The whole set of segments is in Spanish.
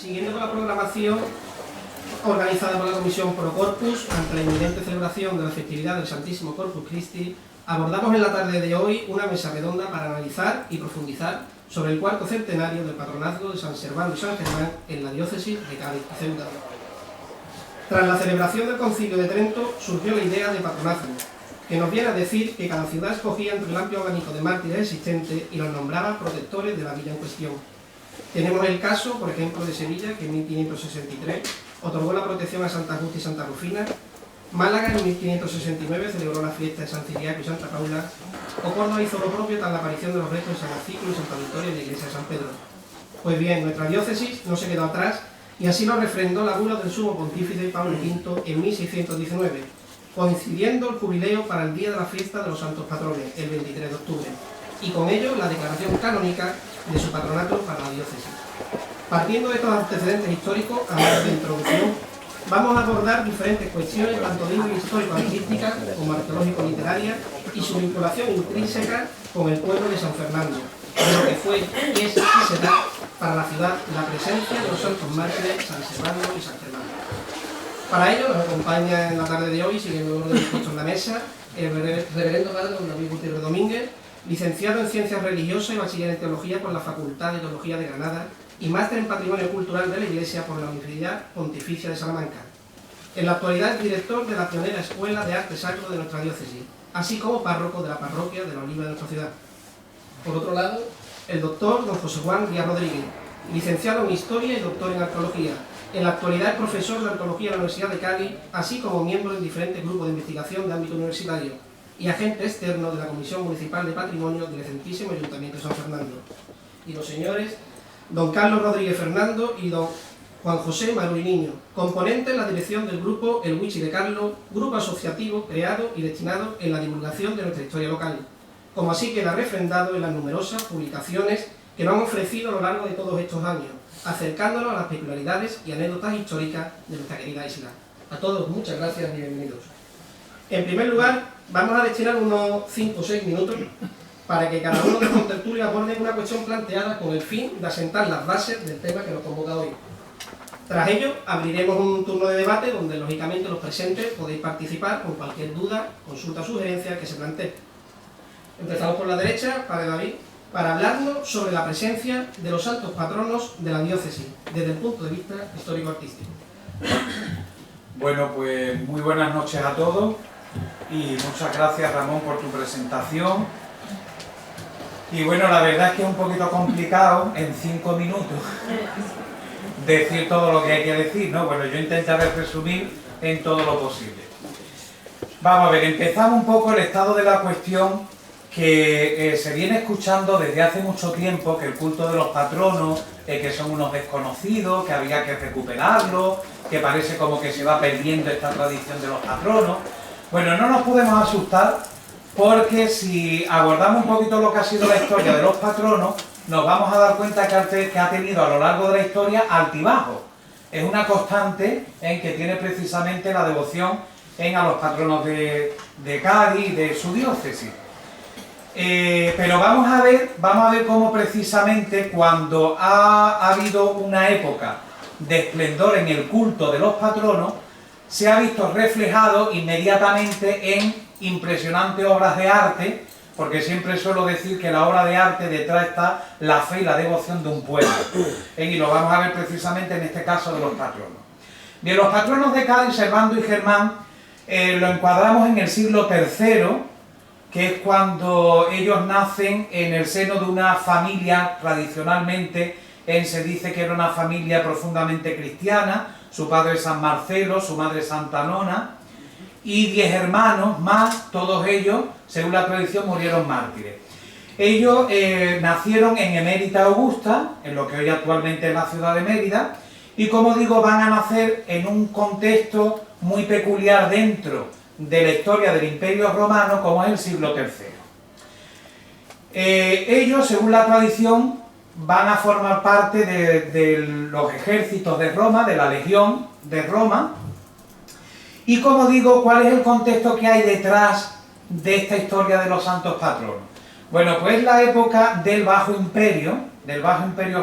Siguiendo con la programación organizada por la Comisión Pro Corpus, ante la inminente celebración de la festividad del Santísimo Corpus Christi, abordamos en la tarde de hoy una mesa redonda para analizar y profundizar sobre el cuarto centenario del patronazgo de San Servando y San Germán en la diócesis de Cádiz y Ceuta. Tras la celebración del Concilio de Trento surgió la idea de patronazgo, que nos viene a decir que cada ciudad escogía entre el amplio abanico de mártires existentes y los nombraba protectores de la villa en cuestión. Tenemos el caso, por ejemplo, de Sevilla, que en 1563 otorgó la protección a Santa Justa y Santa Rufina. Málaga en 1569 celebró la fiesta de San Ciriaco y Santa Paula. O Córdoba hizo lo propio tras la aparición de los restos de San Arcículo y Santa Victoria en la iglesia de San Pedro. Pues bien, nuestra diócesis no se quedó atrás y así lo refrendó la bula del sumo pontífice Pablo V en 1619, coincidiendo el jubileo para el día de la fiesta de los santos patrones, el 23 de octubre, y con ello la declaración canónica de su patronato para la diócesis. Partiendo de estos antecedentes históricos, a modo de introducción, vamos a abordar diferentes cuestiones, tanto de índole histórico-artística como arqueológico-literaria, y su vinculación intrínseca con el pueblo de San Fernando, de lo que fue, es y será para la ciudad la presencia de los santos mártires San Servando y San Germán. Para ello nos acompaña en la tarde de hoy, siguiendo el orden dispuesto en la mesa, el reverendo padre don David Gutiérrez Domínguez, licenciado en Ciencias Religiosas y bachiller en Teología por la Facultad de Teología de Granada y máster en Patrimonio Cultural de la Iglesia por la Universidad Pontificia de Salamanca. En la actualidad es director de la pionera Escuela de Arte Sacro de nuestra diócesis, así como párroco de la parroquia de la Oliva de nuestra ciudad. Por otro lado, el doctor don José Juan Díaz Rodríguez, licenciado en Historia y doctor en Arqueología. En la actualidad es profesor de Arqueología en la Universidad de Cádiz, así como miembro en diferentes grupos de investigación de ámbito universitario y agente externo de la Comisión Municipal de Patrimonio del Excelentísimo Ayuntamiento de San Fernando. Y los señores don Carlos Rodríguez Fernando y don Juan José Maruri Niño, componente en la dirección del grupo El Huichi de Carlos, grupo asociativo creado y destinado en la divulgación de nuestra historia local, como así queda refrendado en las numerosas publicaciones que nos han ofrecido a lo largo de todos estos años, acercándonos a las peculiaridades y anécdotas históricas de nuestra querida isla. A todos muchas gracias y bienvenidos. En primer lugar, vamos a destinar unos 5 o 6 minutos para que cada uno de los contertulios aborde una cuestión planteada con el fin de asentar las bases del tema que nos convoca hoy. Tras ello, abriremos un turno de debate donde, lógicamente, los presentes podéis participar con cualquier duda, consulta o sugerencia que se plantee. Empezamos por la derecha, padre David, para hablarnos sobre la presencia de los santos patronos de la diócesis, desde el punto de vista histórico-artístico. Bueno, pues muy buenas noches a todos y muchas gracias, Ramón, por tu presentación. Y bueno, la verdad es que es un poquito complicado en 5 minutos decir todo lo que hay que decir, ¿no? Bueno, yo intentaré resumir en todo lo posible. Vamos a ver, empezamos un poco el estado de la cuestión que se viene escuchando desde hace mucho tiempo, que el culto de los patronos, que son unos desconocidos, que había que recuperarlo, que parece como que se va perdiendo esta tradición de los patronos. Bueno, no nos podemos asustar, porque si abordamos un poquito lo que ha sido la historia de los patronos, nos vamos a dar cuenta que ha tenido a lo largo de la historia altibajos. Es una constante en que tiene precisamente la devoción a los patronos de Cádiz, de su diócesis. Pero vamos a ver cómo precisamente cuando ha habido una época de esplendor en el culto de los patronos, se ha visto reflejado inmediatamente en impresionantes obras de arte, porque siempre suelo decir que la obra de arte detrás está la fe y la devoción de un pueblo, y lo vamos a ver precisamente en este caso de los patronos. Bien, los patronos de Cádiz, Servando y Germán lo encuadramos en el siglo III, que es cuando ellos nacen en el seno de una familia tradicionalmente, se dice que era una familia profundamente cristiana, su padre San Marcelo, su madre Santa Nona, y 10 hermanos más, todos ellos, según la tradición, murieron mártires. Ellos nacieron en Emérita Augusta, en lo que hoy actualmente es la ciudad de Mérida, y como digo, van a nacer en un contexto muy peculiar dentro de la historia del Imperio Romano, como es el siglo III. Ellos, según la tradición, van a formar parte de los ejércitos de Roma, de la Legión de Roma. Y como digo, ¿cuál es el contexto que hay detrás de esta historia de los santos patronos? Bueno, pues la época del Bajo Imperio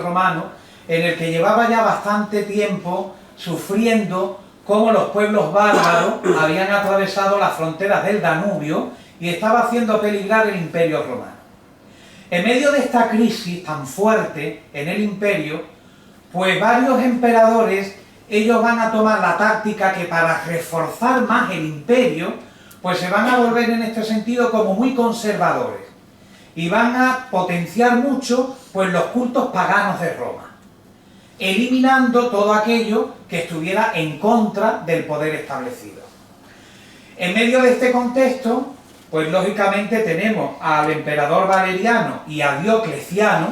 Romano, en el que llevaba ya bastante tiempo sufriendo cómo los pueblos bárbaros habían atravesado las fronteras del Danubio y estaba haciendo peligrar el Imperio Romano. En medio de esta crisis tan fuerte en el imperio, pues varios emperadores, ellos van a tomar la táctica que para reforzar más el imperio, pues se van a volver en este sentido como muy conservadores y van a potenciar mucho pues los cultos paganos de Roma, eliminando todo aquello que estuviera en contra del poder establecido. En medio de este contexto, pues lógicamente tenemos al emperador Valeriano y a Diocleciano,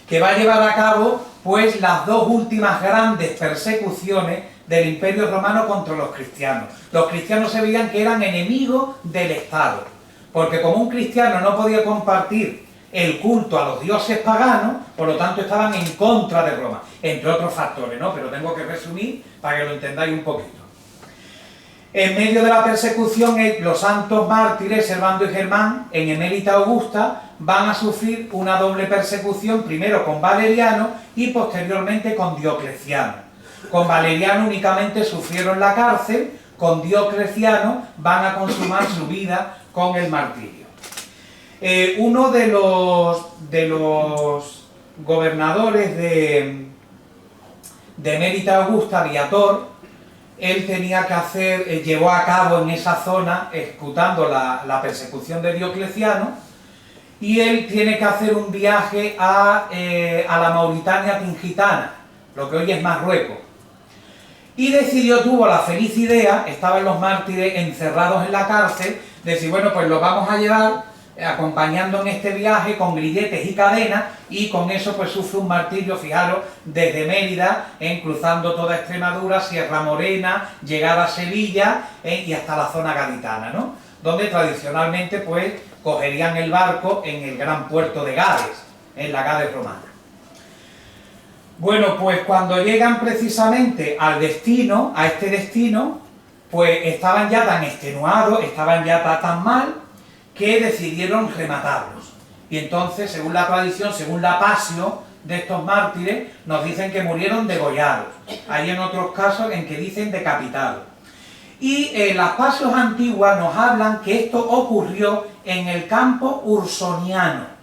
que va a llevar a cabo pues las dos últimas grandes persecuciones del Imperio Romano contra los cristianos. Los cristianos se veían que eran enemigos del Estado, porque como un cristiano no podía compartir el culto a los dioses paganos, por lo tanto estaban en contra de Roma, entre otros factores, ¿no? Pero tengo que resumir para que lo entendáis un poquito. En medio de la persecución, los santos mártires Servando y Germán, en Emérita Augusta, van a sufrir una doble persecución, primero con Valeriano y posteriormente con Diocleciano. Con Valeriano únicamente sufrieron la cárcel, con Diocleciano van a consumar su vida con el martirio. Uno de los gobernadores de Emérita Augusta, Viator, él tenía que hacer, llevó a cabo en esa zona, ejecutando la persecución de Diocleciano, y él tiene que hacer un viaje a la Mauritania Tingitana, lo que hoy es Marruecos. Y tuvo la feliz idea, estaban los mártires encerrados en la cárcel, de decir, bueno, pues los vamos a llevar acompañando en este viaje con grilletes y cadenas, y con eso pues sufre un martirio, fijaros, desde Mérida, cruzando toda Extremadura, Sierra Morena, llegar a Sevilla y hasta la zona gaditana, ¿no? Donde tradicionalmente pues cogerían el barco en el gran puerto de Gades, en la Gades romana. Bueno, pues cuando llegan precisamente al destino, a este destino, pues estaban ya tan extenuados, estaban ya tan mal, que decidieron rematarlos. Y entonces, según la tradición, según la pasio de estos mártires, nos dicen que murieron degollados. Hay en otros casos en que dicen decapitados. Y las pasios antiguas nos hablan que esto ocurrió en el campo ursoniano.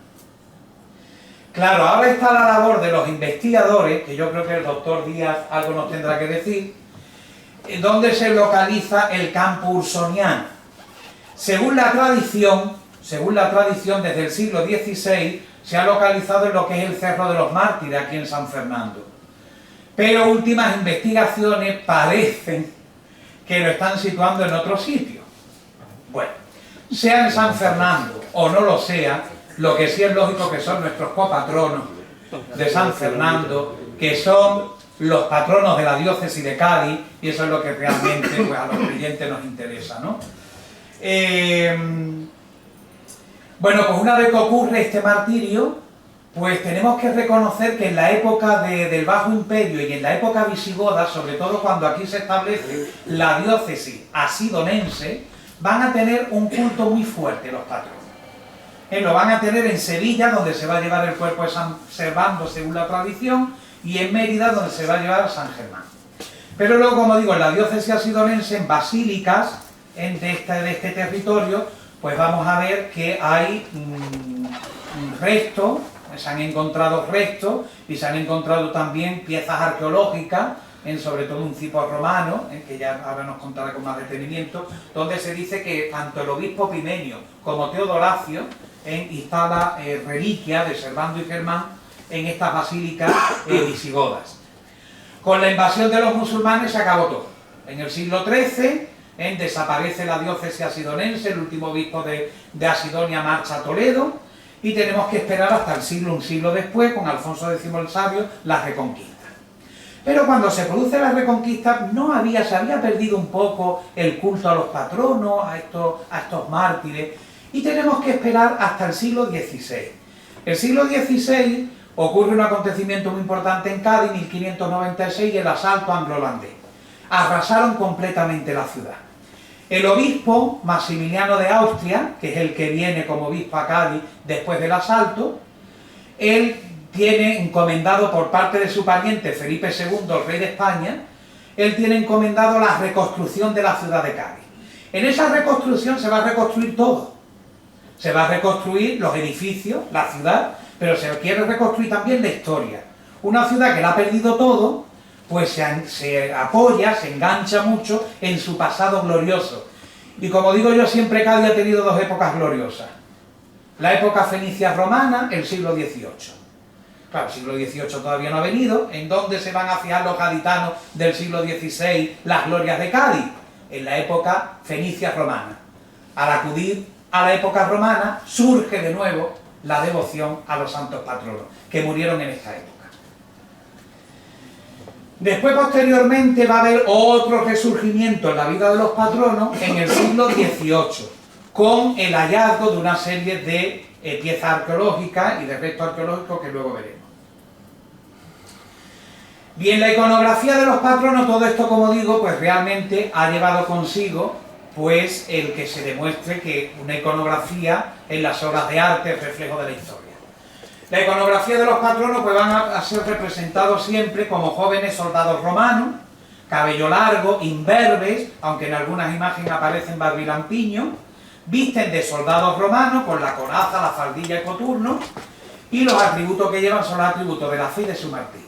Claro, ahora está la labor de los investigadores, que yo creo que el doctor Díaz algo nos tendrá que decir, donde se localiza el campo ursoniano. Según la tradición, desde el siglo XVI se ha localizado en lo que es el Cerro de los Mártires, aquí en San Fernando. Pero últimas investigaciones parecen que lo están situando en otro sitio. Bueno, sea en San Fernando o no lo sea, lo que sí es lógico que son nuestros copatronos de San Fernando, que son los patronos de la diócesis de Cádiz, y eso es lo que realmente pues, a los creyentes nos interesa, ¿no? Bueno, pues una vez que ocurre este martirio, pues tenemos que reconocer que en la época del Bajo Imperio y en la época visigoda, sobre todo cuando aquí se establece la diócesis asidonense, van a tener un culto muy fuerte los patronos. Lo van a tener en Sevilla, donde se va a llevar el cuerpo de San Servando según la tradición, y en Mérida, donde se va a llevar a San Germán. Pero luego, como digo, en la diócesis asidonense, en basílicas de este territorio, pues vamos a ver que hay restos, se han encontrado restos y se han encontrado también piezas arqueológicas, sobre todo un cipo romano, que ya ahora nos contará con más detenimiento, donde se dice que tanto el obispo Pimenio como Teodoracio instala reliquias de Servando y Germán en estas basílicas visigodas. Con la invasión de los musulmanes se acabó todo. En el siglo XIII desaparece la diócesis asidonense, el último obispo de Asidonia marcha a Toledo, y tenemos que esperar hasta un siglo después, con Alfonso X el Sabio, la reconquista. Pero cuando se produce la reconquista, se había perdido un poco el culto a los patronos, a estos mártires, y tenemos que esperar hasta el siglo XVI. El siglo XVI ocurre un acontecimiento muy importante en Cádiz, 1596, el asalto anglo-holandés. Arrasaron completamente la ciudad. El obispo Maximiliano de Austria, que es el que viene como obispo a Cádiz después del asalto, él tiene encomendado por parte de su pariente Felipe II, el rey de España, él tiene encomendado la reconstrucción de la ciudad de Cádiz. En esa reconstrucción se va a reconstruir todo. Se va a reconstruir los edificios, la ciudad, pero se quiere reconstruir también la historia. Una ciudad que la ha perdido todo, pues se apoya, se engancha mucho en su pasado glorioso. Y como digo yo, siempre Cádiz ha tenido dos épocas gloriosas. La época fenicia romana, el siglo XVIII. Claro, el siglo XVIII todavía no ha venido. ¿En dónde se van a fijar los gaditanos del siglo XVI las glorias de Cádiz? En la época fenicia romana. Al acudir a la época romana, surge de nuevo la devoción a los santos patronos, que murieron en esta época. Después, posteriormente, va a haber otro resurgimiento en la vida de los patronos en el siglo XVIII, con el hallazgo de una serie de piezas arqueológicas y de restos arqueológicos que luego veremos. Bien, la iconografía de los patronos, todo esto, como digo, pues realmente ha llevado consigo pues el que se demuestre que una iconografía en las obras de arte es reflejo de la historia. La iconografía de los patronos pues van a ser representados siempre como jóvenes soldados romanos, cabello largo, imberbes, aunque en algunas imágenes aparecen barbilampiños, visten de soldados romanos con la coraza, la faldilla y coturno, y los atributos que llevan son los atributos de la fe y de su martirio.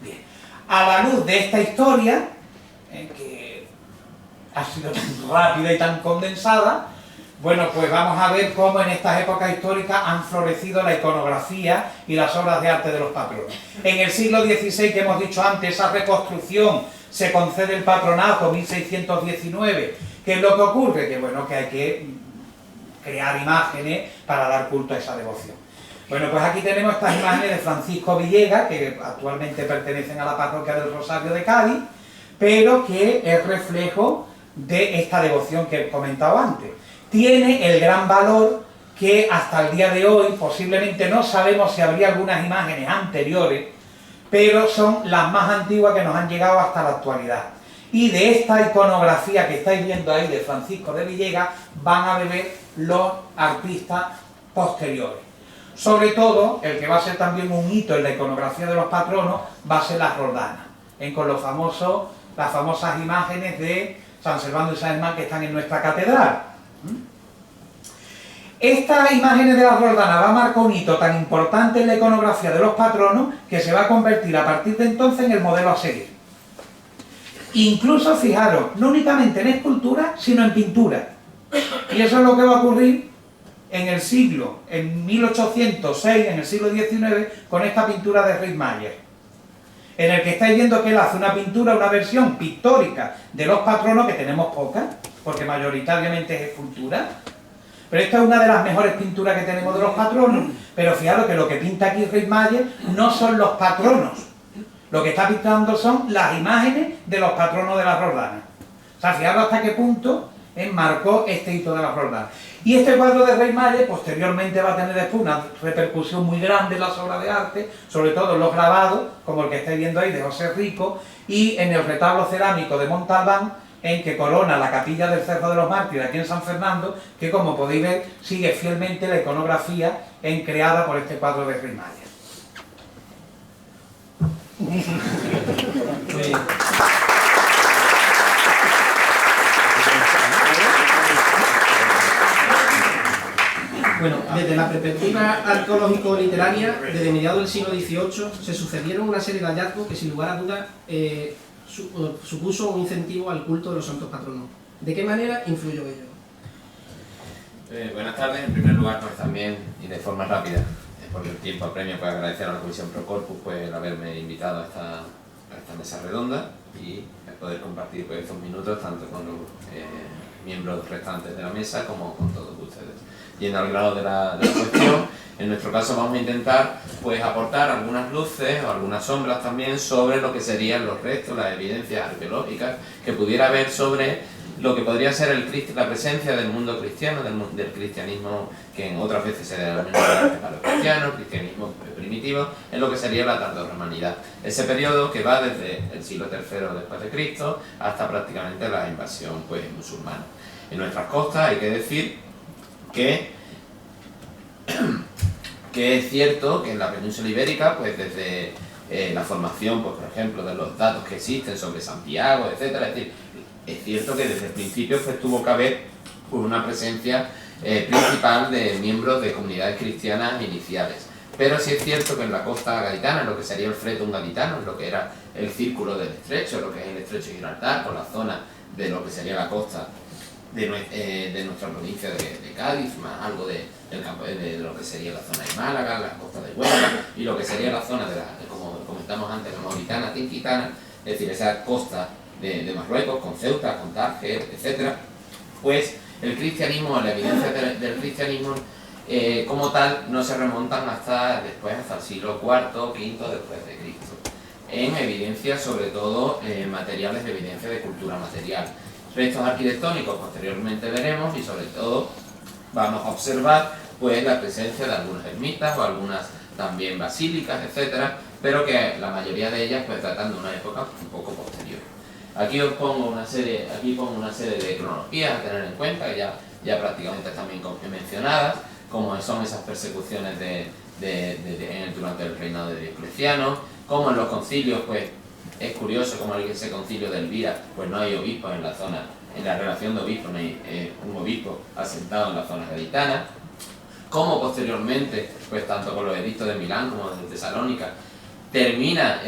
Bien, a la luz de esta historia, que ha sido tan rápida y tan condensada, bueno, pues vamos a ver cómo en estas épocas históricas han florecido la iconografía y las obras de arte de los patronos. En el siglo XVI, que hemos dicho antes, esa reconstrucción se concede el patronato, 1619. ¿Qué es lo que ocurre? Que bueno, que hay que crear imágenes para dar culto a esa devoción. Bueno, pues aquí tenemos estas imágenes de Francisco Villegas, que actualmente pertenecen a la parroquia del Rosario de Cádiz, pero que es reflejo de esta devoción que he comentado antes. Tiene el gran valor que hasta el día de hoy, posiblemente no sabemos si habría algunas imágenes anteriores, pero son las más antiguas que nos han llegado hasta la actualidad. Y de esta iconografía que estáis viendo ahí de Francisco de Villegas van a beber los artistas posteriores. Sobre todo, el que va a ser también un hito en la iconografía de los patronos va a ser las Roldanas, con las famosas imágenes de San Servando y San Germán que están en nuestra catedral. Estas imágenes de las Roldanas va a marcar un hito tan importante en la iconografía de los patronos que se va a convertir a partir de entonces en el modelo a seguir. Incluso, fijaros, no únicamente en escultura, sino en pintura. Y eso es lo que va a ocurrir en 1806, en el siglo XIX, con esta pintura de Rittmayer, en el que estáis viendo que él hace una pintura, una versión pictórica de los patronos, que tenemos pocas, porque mayoritariamente es escultura, pero esta es una de las mejores pinturas que tenemos de los patronos. Pero fijaros que lo que pinta aquí Rittmayer no son los patronos, lo que está pintando son las imágenes de los patronos de las Roldanas. O sea, fijaros hasta qué punto marcó este hito de las Roldanas. Y este cuadro de Rittmayer posteriormente va a tener después una repercusión muy grande en las obras de arte, sobre todo en los grabados, como el que estáis viendo ahí de José Rico, y en el retablo cerámico de Montalbán, en que corona la capilla del Cerro de los Mártires aquí en San Fernando, que como podéis ver sigue fielmente la iconografía creada por este cuadro de Rittmayer. Bueno, desde la perspectiva arqueológico-literaria, desde mediados del siglo XVIII, se sucedieron una serie de hallazgos que, sin lugar a dudas, supuso un incentivo al culto de los santos patronos. ¿De qué manera influyó ello? Buenas tardes. En primer lugar, pues también, y de forma rápida, por el tiempo apremia, pues agradecer a la Comisión Pro Corpus pues, el haberme invitado a esta mesa redonda y poder compartir pues, estos minutos tanto con los miembros restantes de la mesa como con todos ustedes. Yendo al grado de la cuestión, en nuestro caso vamos a intentar pues, aportar algunas luces o algunas sombras también sobre lo que serían los restos, las evidencias arqueológicas que pudiera haber sobre lo que podría ser la presencia del mundo cristiano, del cristianismo que en otras veces se denomina para los cristianos, el cristianismo primitivo, en lo que sería la tardorromanidad. Ese periodo que va desde el siglo III después de Cristo hasta prácticamente la invasión pues, musulmana. En nuestras costas hay que decir que que es cierto que en la península ibérica, pues desde la formación, pues, por ejemplo, de los datos que existen sobre Santiago, etcétera, es decir, es cierto que desde el principio pues, tuvo que haber pues, una presencia principal de miembros de comunidades cristianas iniciales. Pero sí es cierto que en la costa gaditana, en lo que sería el Fretum gaditano, en lo que era el círculo del estrecho, lo que es el estrecho de Gibraltar, con la zona de lo que sería la costa de nuestra provincia de Cádiz, más algo de lo que sería la zona de Málaga, la costa de Huelva, y lo que sería la zona como comentamos antes, la mauritana, tinquitana, es decir, esa costa de Marruecos, con Ceuta, con Tánger, etc., pues el cristianismo, la evidencia del cristianismo como tal no se remontan hasta el siglo IV, V después de Cristo, en evidencias sobre todo materiales de evidencia de cultura material. Restos arquitectónicos posteriormente veremos y sobre todo vamos a observar pues la presencia de algunas ermitas o algunas también basílicas, etcétera, pero que la mayoría de ellas pues tratan de una época un poco posterior. Aquí os pongo una serie de cronologías a tener en cuenta, que ya prácticamente están bien mencionadas, como son esas persecuciones durante el reinado de Diocleciano, como en los concilios, pues es curioso como en ese concilio de Elvira, pues no hay obispos en la zona, en la relación de obispos no hay un obispo asentado en la zona gaditana, como posteriormente, pues tanto con los edictos de Milán como de Tesalónica, termina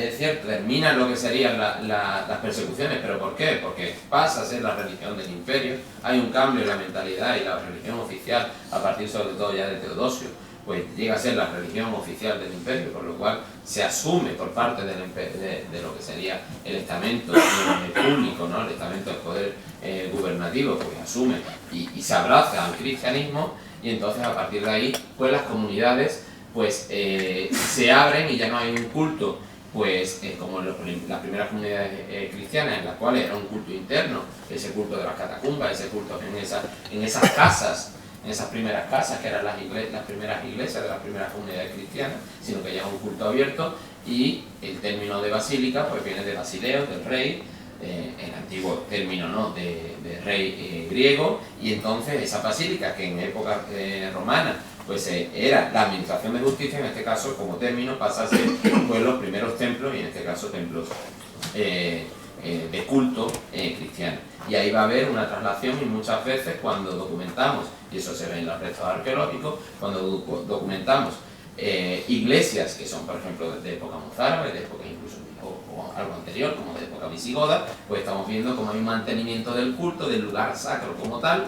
lo que serían las persecuciones. ¿Pero por qué? Porque pasa a ser la religión del imperio, hay un cambio en la mentalidad y la religión oficial, a partir sobre todo ya de Teodosio, pues llega a ser la religión oficial del imperio, por lo cual se asume por parte de lo que sería el estamento público, ¿no? El estamento del poder gubernativo, pues asume y se abraza al cristianismo, y entonces a partir de ahí, pues las comunidades pues se abren y ya no hay un culto pues como las primeras comunidades cristianas, en las cuales era un culto interno, ese culto de las catacumbas, ese culto en esas casas, en esas primeras casas que eran las primeras iglesias de las primeras comunidades cristianas, sino que ya es un culto abierto. Y el término de basílica pues viene de Basileos, del rey, el antiguo término, ¿no?, de rey griego, y entonces esa basílica que en época romana pues era la administración de justicia, en este caso como término pasa a ser pues los primeros templos, y en este caso templos de culto cristiano. Y ahí va a haber una traslación, y muchas veces cuando documentamos, y eso se ve en los restos arqueológicos, cuando documentamos iglesias que son por ejemplo de época mozárabe, de época incluso o algo anterior, como de época visigoda, pues estamos viendo como hay un mantenimiento del culto, del lugar sacro como tal,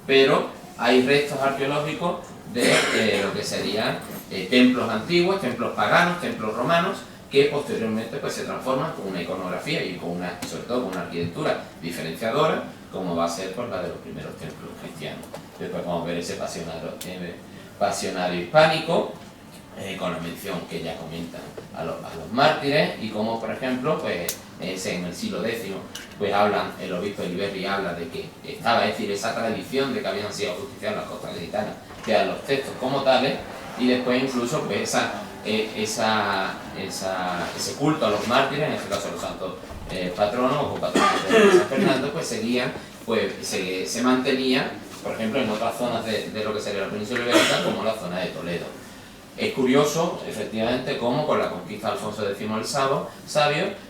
pero hay restos arqueológicos de lo que serían templos antiguos, templos paganos, templos romanos, que posteriormente pues se transforman con una iconografía y sobre todo con una arquitectura diferenciadora, como va a ser pues, la de los primeros templos cristianos. Después vamos a ver ese pasionario hispánico, con la mención que ya comentan a los mártires, y como por ejemplo pues en el siglo X pues el obispo de Liberri habla de que estaba, es decir, esa tradición de que habían sido ajusticiados en la costa gaditana, quedan los textos como tales, y después incluso pues ese culto a los mártires, en este caso a los santos patronos o patronos de San Fernando, pues seguían, pues se mantenía, por ejemplo, en otras zonas de lo que sería la península ibérica, como la zona de Toledo. Es curioso, efectivamente, cómo con la conquista de Alfonso X el Sabio,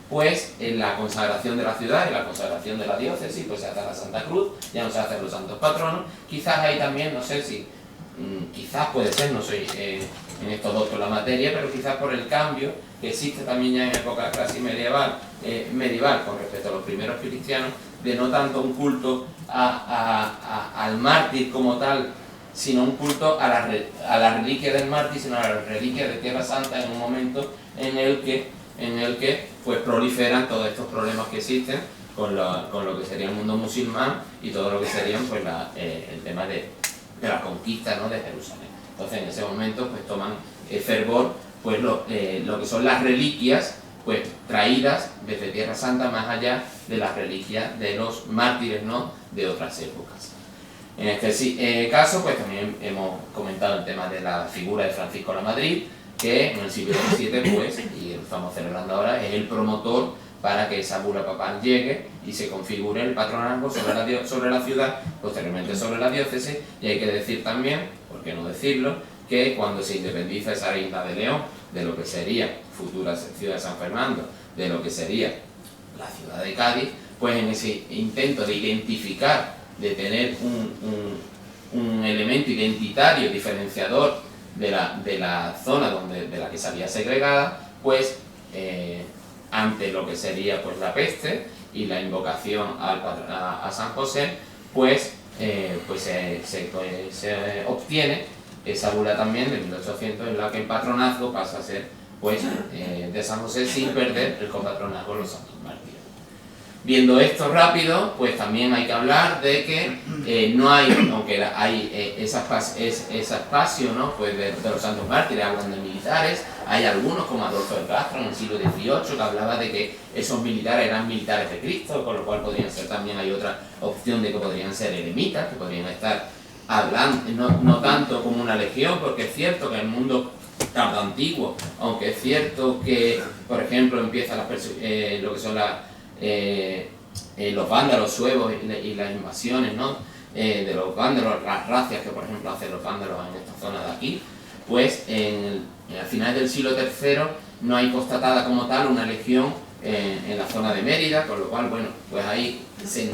pues en la consagración de la ciudad y la consagración de la diócesis, pues se hace la Santa Cruz, ya no se hacen los santos patronos. Quizás ahí también, no sé si, quizás puede ser, no soy en estos doctos la materia, pero quizás por el cambio que existe también ya en época casi medieval con respecto a los primeros cristianos, de no tanto un culto al mártir como tal, sino un culto a la reliquia del mártir, sino a la reliquia de Tierra Santa, en un momento en el que pues proliferan todos estos problemas que existen con lo que sería el mundo musulmán y todo lo que serían pues el tema de la conquista, ¿no?, de Jerusalén. Entonces en ese momento pues toman fervor pues lo que son las reliquias pues traídas desde Tierra Santa, más allá de las reliquias de los mártires, ¿no?, de otras épocas. En este caso, pues también hemos comentado el tema de la figura de Francisco de Lamadrid, que en el siglo XVII, pues, y lo estamos celebrando ahora, es el promotor para que esa bula papal llegue y se configure el patronazgo sobre la ciudad, posteriormente sobre la diócesis. Y hay que decir también, por qué no decirlo, que cuando se independiza esa isla de León de lo que sería futura ciudad de San Fernando, de lo que sería la ciudad de Cádiz, pues en ese intento de identificar, de tener un elemento identitario, diferenciador de la zona de la que se había segregada, pues ante lo que sería pues la peste y la invocación a San José, pues se obtiene esa bula también de 1800 en la que el patronazgo pasa a ser pues de San José sin perder el copatronazgo de los santos mártires. Viendo esto rápido, pues también hay que hablar de que no hay, aunque hay ese espacio, ¿no? Pues de los santos mártires, hablan de militares, hay algunos como Adolfo de Castro en el siglo XVIII que hablaba de que esos militares eran militares de Cristo, con lo cual podrían ser también, hay otra opción de que podrían ser eremitas, que podrían estar hablando, no tanto como una legión, porque es cierto que en el mundo tardo antiguo, aunque es cierto que, por ejemplo, empiezan lo que son los vándalos suevos y las invasiones, ¿no? De los vándalos, las racias que por ejemplo hacen los vándalos en esta zona de aquí, pues al final del siglo III no hay constatada como tal una legión en la zona de Mérida, con lo cual, bueno, pues ahí se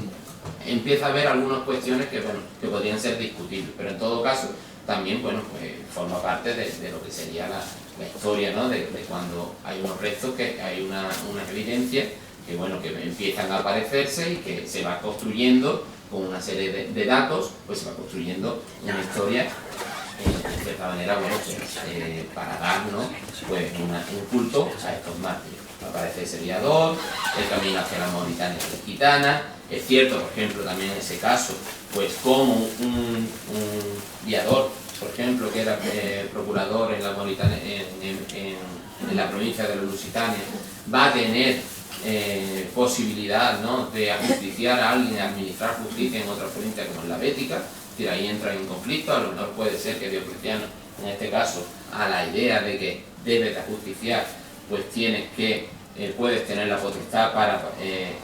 empieza a ver algunas cuestiones que, bueno, que podrían ser discutibles, pero en todo caso también, bueno, pues forma parte de lo que sería la historia, ¿no? De cuando hay unos restos, que hay una evidencia que, bueno, que empiezan a aparecerse y que se va construyendo con una serie de datos, pues se va construyendo una historia, de cierta manera, bueno, pues, para dar, ¿no? Pues un culto a estos mártires. Aparece ese viador, el camino hacia la Mauritania gitana. Es cierto, por ejemplo, también en ese caso, pues como un viador, por ejemplo, que era procurador en la Mauritania, en la provincia de la Lusitania, va a tener posibilidad, ¿no? De ajusticiar a alguien, administrar justicia en otra provincia como en la Bética. Es decir, ahí entra en conflicto. A lo mejor puede ser que Diocleciano, en este caso, a la idea de que debes de ajusticiar, pues tienes que puedes tener la potestad para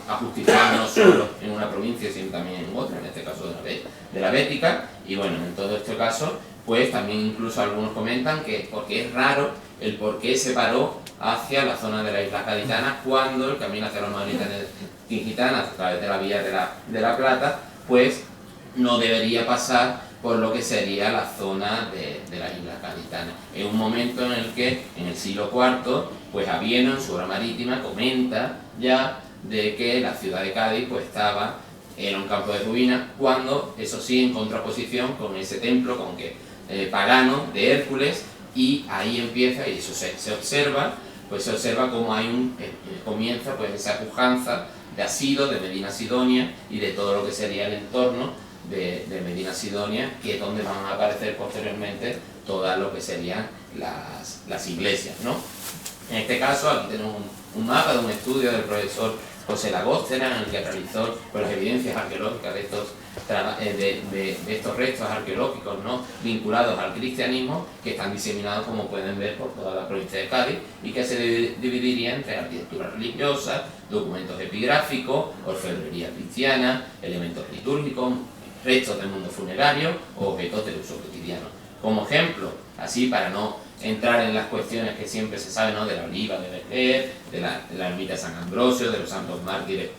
ajusticiar no solo en una provincia sino también en otra, en este caso de la Bética. Y bueno, en todo este caso, pues también incluso algunos comentan que porque es raro el por qué se paró hacia la zona de la isla gaditana cuando el camino hacia la Mauritania gitana a través de la vía de la Plata, pues no debería pasar por lo que sería la zona de la isla gaditana. En un momento en el que, en el siglo IV, pues Avieno, en su obra marítima, comenta ya de que la ciudad de Cádiz pues era un campo de ruinas, cuando, eso sí, en contraposición con ese templo pagano de Hércules, y ahí empieza, y eso se observa, pues se observa cómo comienza pues esa pujanza de Asido, de Medina Sidonia y de todo lo que sería el entorno de Medina Sidonia, que es donde van a aparecer posteriormente todas lo que serían las iglesias, ¿no? En este caso aquí tenemos un mapa de un estudio del profesor José Lagóstera, en el que realizó pues, las evidencias arqueológicas de estos restos arqueológicos, ¿no? Vinculados al cristianismo, que están diseminados, como pueden ver, por toda la provincia de Cádiz, y que se dividiría entre arquitectura religiosa, documentos epigráficos, orfebrería cristiana, elementos litúrgicos, restos del mundo funerario o objetos de uso cotidiano. Como ejemplo, así para no entrar en las cuestiones que siempre se sabe, ¿no? De la oliva de Betlé, de la ermita de San Ambrosio, de los santos mártires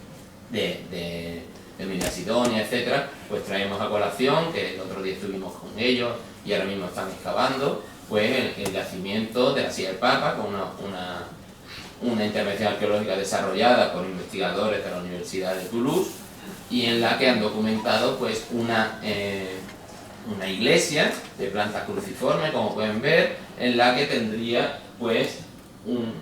de Medina Sidonia, etc., pues traemos a colación, que el otro día estuvimos con ellos y ahora mismo están excavando, pues el yacimiento de la silla del Papa, con una intervención arqueológica desarrollada por investigadores de la Universidad de Toulouse, y en la que han documentado pues una iglesia de planta cruciforme, como pueden ver, en la que tendría pues un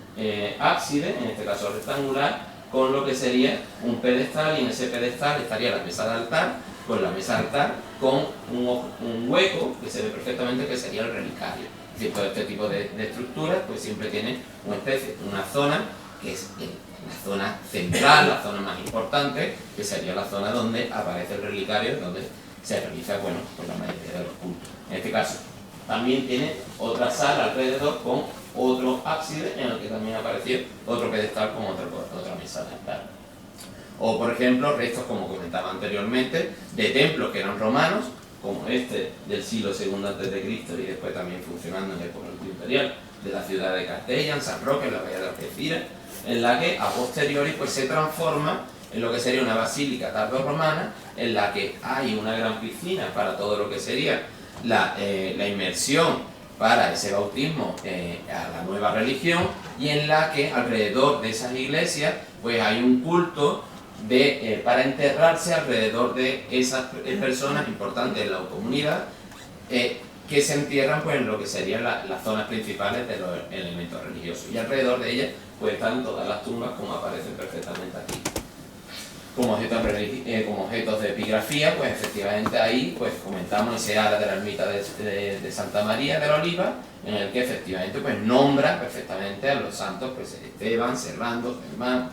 ábside, en este caso rectangular, con lo que sería un pedestal, y en ese pedestal estaría la mesa de altar, con la mesa de altar con un hueco que se ve perfectamente que sería el relicario. Es decir, todo este tipo de estructuras pues siempre tiene una zona que es la zona central, la zona más importante, que sería la zona donde aparece el relicario, donde se realiza, bueno, pues la mayoría de los cultos. En este caso, también tiene otra sala alrededor con otro ábside en el que también apareció otro pedestal con otra mesa de altar. O, por ejemplo, restos, como comentaba anteriormente, de templos que eran romanos, como este del siglo II a.C. y después también funcionando en el época imperial de la ciudad de Castella, en San Roque, en la bahía de Algeciras, en la que a posteriori pues se transforma en lo que sería una basílica tardorromana, en la que hay una gran piscina para todo lo que sería la inmersión para ese bautismo a la nueva religión, y en la que alrededor de esas iglesias pues hay un culto para enterrarse alrededor de esas personas importantes en la comunidad, que se entierran pues en lo que serían las zonas principales de los elementos religiosos, y alrededor de ellas pues están todas las tumbas como aparecen perfectamente aquí. Como objetos de epigrafía, pues efectivamente ahí pues comentamos ese ala de la ermita de Santa María de la Oliva, en el que efectivamente pues nombra perfectamente a los santos pues Esteban, Servando, Germán,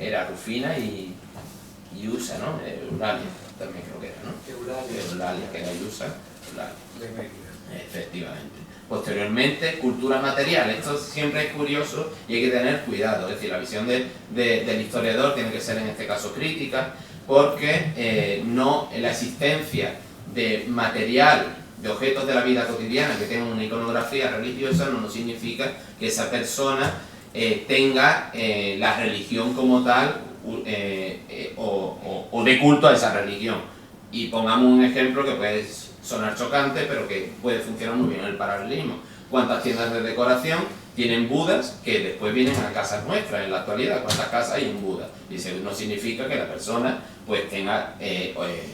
era Rufina y Usa, ¿no? Eulalia también creo que era, ¿no? Eulalia, que era Usa, Eulalia. Efectivamente. Posteriormente, cultura material. Esto siempre es curioso y hay que tener cuidado. Es decir, la visión del historiador tiene que ser en este caso crítica, porque la existencia de material, de objetos de la vida cotidiana que tengan una iconografía religiosa no significa que esa persona tenga la religión como tal o de culto a esa religión. Y pongamos un ejemplo que puede sonar chocante, pero que puede funcionar muy bien el paralelismo. ¿Cuántas tiendas de decoración tienen budas que después vienen a casas nuestras en la actualidad? ¿Cuántas casas hay en Buda? Y eso no significa que la persona pues tenga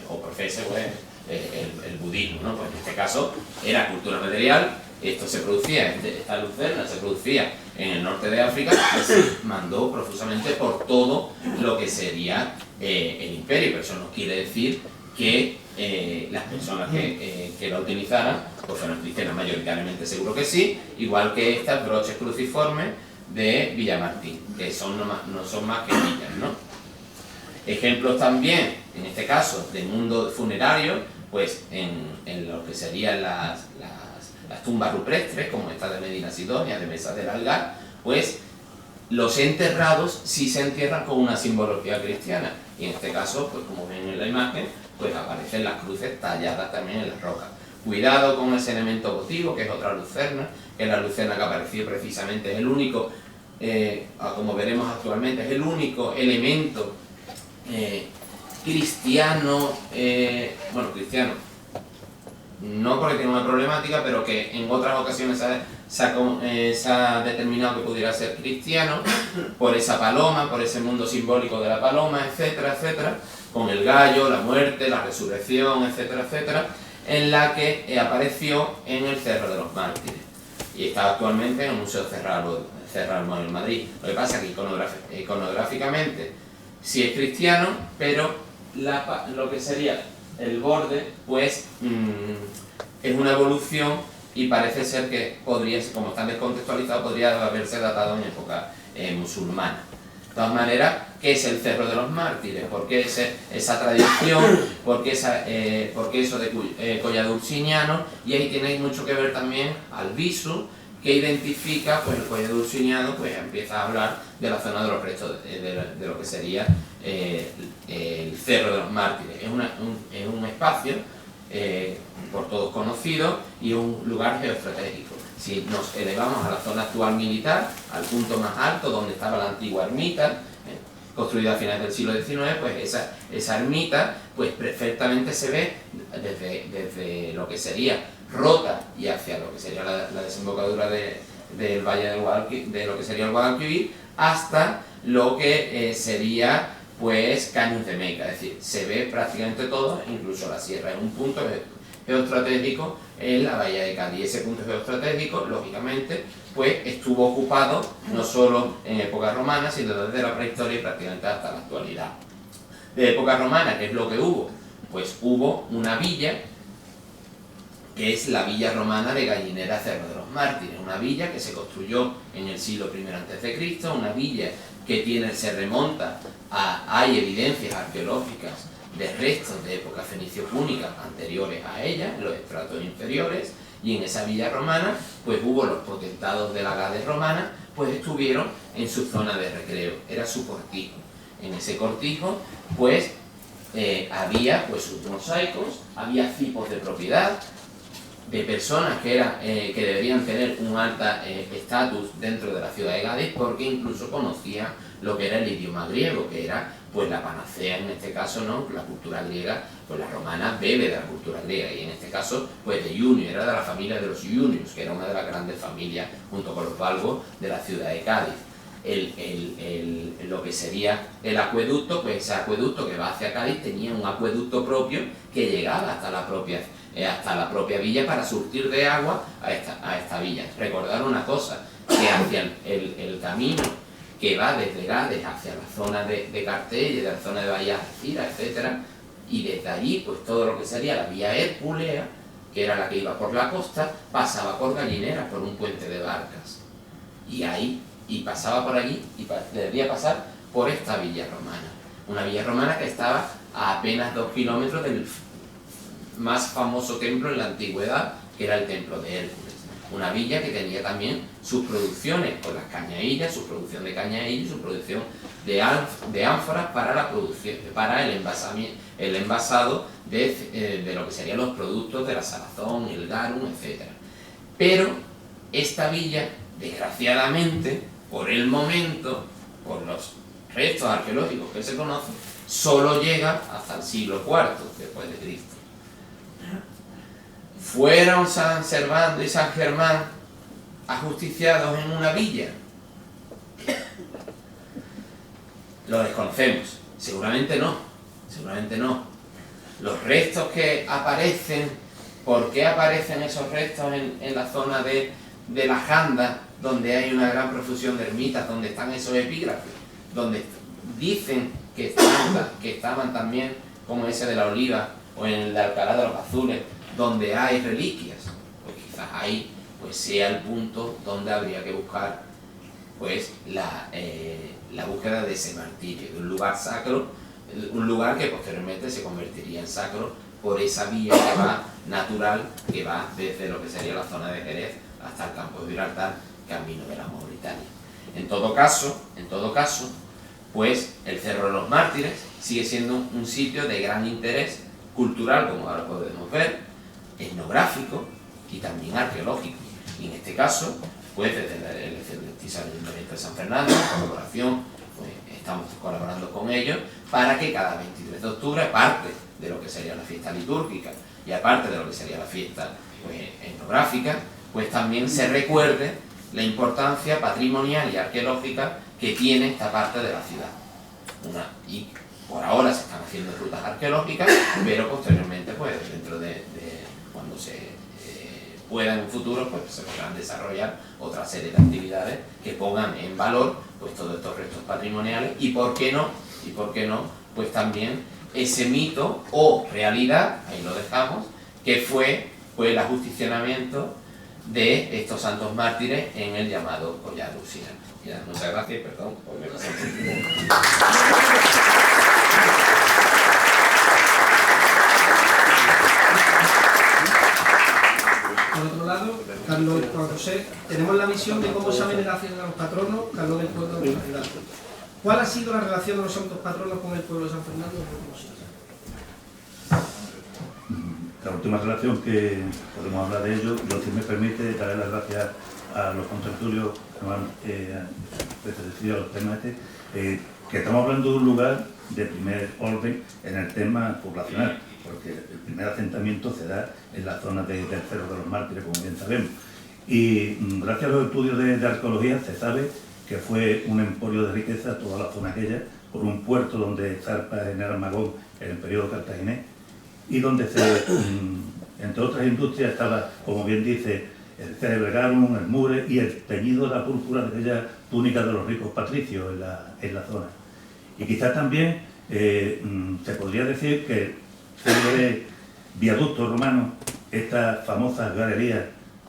o profese pues, el budismo, ¿no? Pues en este caso era cultura material. Esto se producía, esta lucerna se producía en el norte de África, y se mandó profusamente por todo lo que sería el imperio, pero eso no quiere decir que las personas que la utilizaran pues fueran cristianas, mayoritariamente seguro que sí, igual que estas broches cruciformes de Villamartín, que no son más que villas, ¿no? Ejemplos también, en este caso, de mundo funerario, pues en lo que serían las tumbas rupestres, como esta de Medina Sidonia, de Mesa del Algar, pues los enterrados sí se entierran con una simbología cristiana, y en este caso, pues como ven en la imagen, pues aparecen las cruces talladas también en las rocas. Cuidado con ese elemento votivo, que es otra lucerna, que es la lucerna que apareció precisamente, es el único, como veremos actualmente, es el único elemento cristiano, cristiano, no porque tiene una problemática, pero que en otras ocasiones se ha determinado que pudiera ser cristiano, por esa paloma, por ese mundo simbólico de la paloma, etcétera, etcétera, con el gallo, la muerte, la resurrección, etcétera, etcétera, en la que apareció en el Cerro de los Mártires, y está actualmente en el Museo Cerro en Madrid. Lo que pasa es que iconográficamente sí es cristiano, pero lo que sería el borde, pues es una evolución, y parece ser que podría, como está descontextualizado, podría haberse datado en época musulmana. De todas maneras, ¿qué es el Cerro de los Mártires? ¿Por qué esa tradición? ¿Por qué eso de collado ursiniano? Y ahí tenéis mucho que ver también al viso, que identifica pues, el collado ursiniano, pues empieza a hablar de la zona de los restos de lo que sería el Cerro de los Mártires. Es un espacio por todos conocido y un lugar geoestratégico. Si nos elevamos a la zona actual militar, al punto más alto donde estaba la antigua ermita, construida a finales del siglo XIX, pues esa ermita pues perfectamente se ve desde lo que sería Rota y hacia lo que sería la desembocadura del valle de lo que sería el Guadalquivir, hasta lo que sería pues Caños de Meca. Es decir, se ve prácticamente todo, incluso la sierra, en un punto geoestratégico en la bahía de Cádiz. Y ese punto geoestratégico, lógicamente, pues estuvo ocupado no solo en época romana, sino desde la prehistoria y prácticamente hasta la actualidad. De época romana, ¿qué es lo que hubo? Pues hubo una villa, que es la villa romana de Gallinera Cerro de los Mártires, una villa que se construyó en el siglo I a.C., una villa que se remonta hay evidencias arqueológicas de restos de época fenicio-púnica anteriores a ella, en los estratos inferiores, y en esa villa romana, pues hubo los potentados de la Gades romana, pues estuvieron en su zona de recreo, era su cortijo. En ese cortijo, pues había pues sus mosaicos, había tipos de propiedad, de personas que deberían tener un alto estatus dentro de la ciudad de Cádiz, porque incluso conocían lo que era el idioma griego, que era pues la panacea en este caso, ¿no? La cultura griega, pues la romana bebe de la cultura griega, y en este caso pues de Iunio, era de la familia de los Iunios, que era una de las grandes familias junto con los Balbos de la ciudad de Cádiz. Lo que sería el acueducto, pues ese acueducto que va hacia Cádiz tenía un acueducto propio que llegaba hasta la propia villa para surtir de agua a esta villa. Recordar una cosa, que hacia el camino que va desde Gades hacia la zona de Cartell, de la zona de Bahía Algeciras, etcétera, y desde allí pues todo lo que sería la vía Herculea, que era la que iba por la costa, pasaba por Gallineras, por un puente de barcas, y pasaba por allí y debería pasar por esta villa romana, una villa romana que estaba a apenas 2 kilómetros del más famoso templo en la antigüedad, que era el templo de Hércules. Una villa que tenía también sus producciones con las cañaillas, su producción de cañaillas y su producción de ánforas para la producción, para el envasado de lo que serían los productos de la salazón, el garum, etc. Pero esta villa, desgraciadamente, por el momento, por los restos arqueológicos que se conocen, solo llega hasta el siglo IV después de Cristo. ¿Fueron San Servando y San Germán ajusticiados en una villa? Lo desconocemos. Seguramente no. Seguramente no. Los restos que aparecen, ¿por qué aparecen esos restos en la zona de la Janda, donde hay una gran profusión de ermitas, donde están esos epígrafes, donde dicen que estaban también, como ese de la Oliva, o en el de Alcalá de los Azules, donde hay reliquias? Pues quizás ahí pues sea el punto donde habría que buscar pues la búsqueda de ese martirio, de un lugar sacro, un lugar que posteriormente se convertiría en sacro por esa vía que va natural, que va desde lo que sería la zona de Jerez hasta el campo de Gibraltar, camino de la Mauritania. En todo caso, pues el Cerro de los Mártires sigue siendo un sitio de gran interés cultural, como ahora podemos ver, etnográfico y también arqueológico. Y en este caso, pues desde el Ayuntamiento de San Fernando, en colaboración, pues estamos colaborando con ellos para que cada 23 de octubre, aparte de lo que sería la fiesta litúrgica y aparte de lo que sería la fiesta pues, etnográfica, pues también se recuerde la importancia patrimonial y arqueológica que tiene esta parte de la ciudad. Y por ahora se están haciendo rutas arqueológicas, pero posteriormente, pues dentro de cuando se pueda en un futuro, pues se podrán desarrollar otra serie de actividades que pongan en valor pues todos estos restos patrimoniales y por qué no, pues también ese mito o realidad, ahí lo dejamos, que fue pues el ajusticiamiento de estos santos mártires en el llamado Collar Luciano. Ya, muchas gracias, perdón, por me pasé. Por otro lado, Carlos y Juan José, tenemos la visión de cómo se ha venerado a los patronos, Carlos del pueblo de la ciudad. ¿Cuál ha sido la relación de los santos patronos con el pueblo de San Fernando en los últimos siglos? La última relación que podemos hablar de ello, yo si me permite darle las gracias a los contertulios que me han decidido los temas que estamos hablando de un lugar de primer orden en el tema poblacional, porque el primer asentamiento se da en la zona del Cerro de los Mártires, como bien sabemos. Y gracias a los estudios de arqueología se sabe que fue un emporio de riqueza toda la zona aquella, por un puerto donde zarpa en Armagón en el periodo cartaginés, y donde entre otras industrias estaba, como bien dice, el célebre garum, el mure y el teñido de la púrpura de aquella túnica de los ricos patricios en la zona. Y quizás también se podría decir que el célebre viaducto romano, estas famosas galerías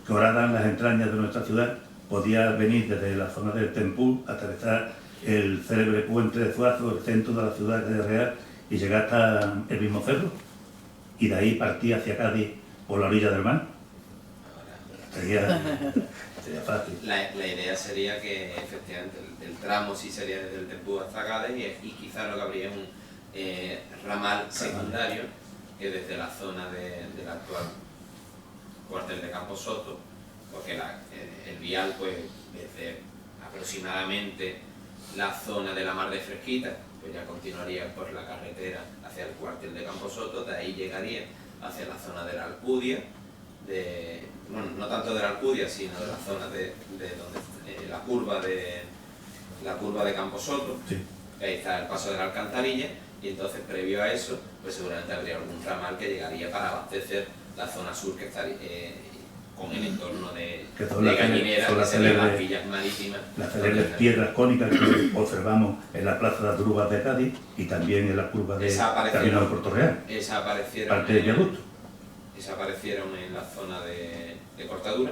que horadan las entrañas de nuestra ciudad, podía venir desde la zona del Tempul, atravesar el célebre puente de Zuazo, el centro de la ciudad de Real, y llegar hasta el mismo cerro, y de ahí partía hacia Cádiz por la orilla del mar. Sería fácil. La idea sería que efectivamente el tramo sí sería desde el Tempú hasta Cádiz y quizás lo que habría ramal secundario que desde la zona del actual cuartel de Camposoto, porque el vial pues desde aproximadamente la zona de la Mar de Fresquita, pues ya continuaría por la carretera hacia el cuartel de Camposoto, de ahí llegaría hacia la zona de la Alcudia, bueno, no tanto de la Alcudia, sino de la zona de donde la curva de Camposoto, Sí. ahí está el paso de la Alcantarilla, y entonces previo a eso, pues seguramente habría algún ramal que llegaría para abastecer la zona sur que estaría con el entorno de Gallinera, que serían las villas marítimas. Las célebres piedras cónicas que observamos en la Plaza de las Drubas de Cádiz y también en la curva de Camino de Puerto Real. Esa Parte de viaducto. aparecieron en la zona de cortadura,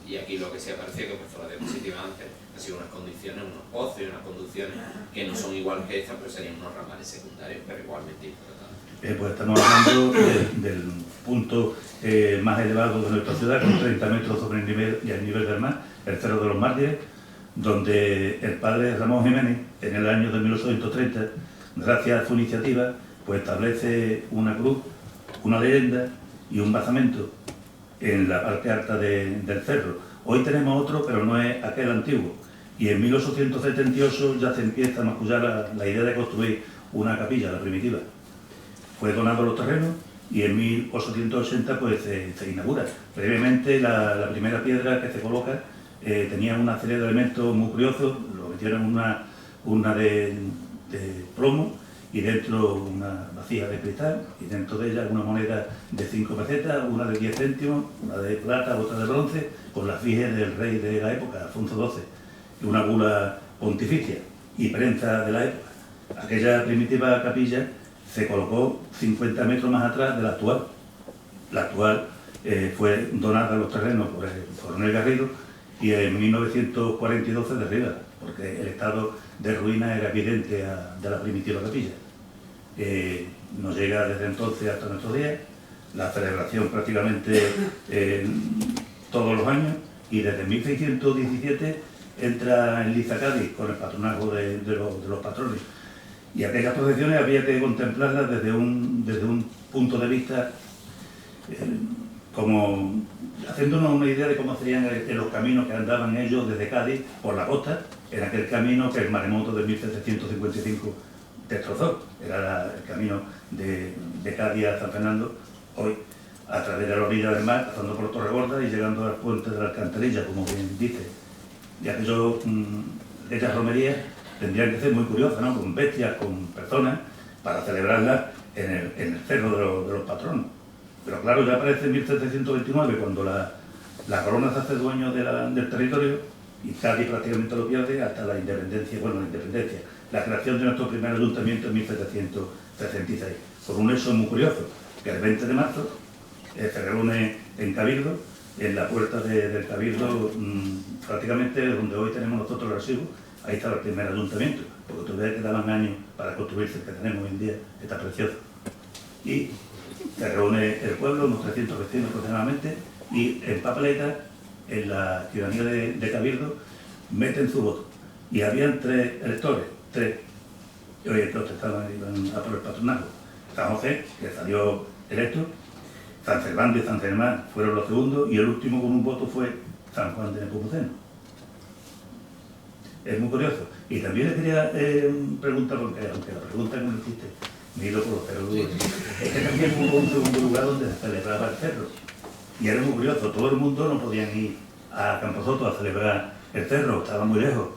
y aquí lo que sí apareció, que pues la diapositiva antes, han sido unas condiciones, unos pozos y unas conducciones que no son igual que estas, pero serían unos ramales secundarios, pero igualmente importantes. Pues estamos hablando del punto más elevado de nuestra ciudad, con 30 metros sobre el nivel del mar, el Cerro de los Mártires, donde el padre Ramón Jiménez, en el año de 1830, gracias a su iniciativa, pues establece una cruz, una leyenda y un basamento en la parte alta del cerro. Hoy tenemos otro, pero no es aquel antiguo. Y en 1878 ya se empieza a mascullar la idea de construir una capilla, la primitiva. Fue donado los terrenos y en 1880 pues, se inaugura. Previamente la primera piedra que se coloca tenía una serie de elementos muy curiosos. Lo metieron en una de plomo y dentro una vasija de cristal, y dentro de ella una moneda de 5 pesetas, una de 10 céntimos, una de plata, otra de bronce, con la efigie del rey de la época, Alfonso XII, y una bula pontificia y prensa de la época. Aquella primitiva capilla se colocó 50 metros más atrás de la actual. La actual fue donada a los terrenos por el coronel Garrido y en 1942 se derriba, porque el estado de ruina era evidente de la primitiva capilla. Nos llega desde entonces hasta nuestros días, la celebración prácticamente todos los años, y desde 1617 entra en liza Cádiz con el patronazgo de los patrones. Y aquellas procesiones había que contemplarlas desde un punto de vista como haciéndonos una idea de cómo serían los caminos que andaban ellos desde Cádiz por la costa, en aquel camino que el maremoto de 1755 destrozó. Era el camino de Cádiz a San Fernando, hoy a través de la orilla del mar, pasando por Torregorda y llegando al puente de la Alcantarilla, como bien dice. Y aquellas romerías tendrían que ser muy curiosas, ¿no? Con bestias, con personas, para celebrarlas en el cerro de los patronos. Pero claro, ya aparece en 1729, cuando la corona se hace dueño del territorio, y Cádiz prácticamente lo pierde hasta la independencia, la creación de nuestro primer ayuntamiento en 1766, por un hecho muy curioso, que el 20 de marzo se reúne en Cabildo, en la puerta del Cabildo, prácticamente donde hoy tenemos nosotros el archivo. Ahí estaba el primer ayuntamiento, porque todavía quedaban años para construirse, el que tenemos hoy en día está precioso. Y se reúne el pueblo, unos 300 vecinos aproximadamente, y en papeleta, en la ciudadanía de Cabildo, meten su voto. Y habían 3 electores, 3, y hoy entonces iban a por el patronazgo. San José, que salió electo, San Servando y San Germán fueron los segundos, y el último con un voto fue San Juan de Nepomuceno. Es muy curioso. Y también le quería preguntar, porque aunque la pregunta no existe, me he ido por los cerros, es que también hubo un segundo lugar donde se celebraba el cerro. Y era muy curioso, todo el mundo no podían ir a Camposoto a celebrar el cerro, estaba muy lejos.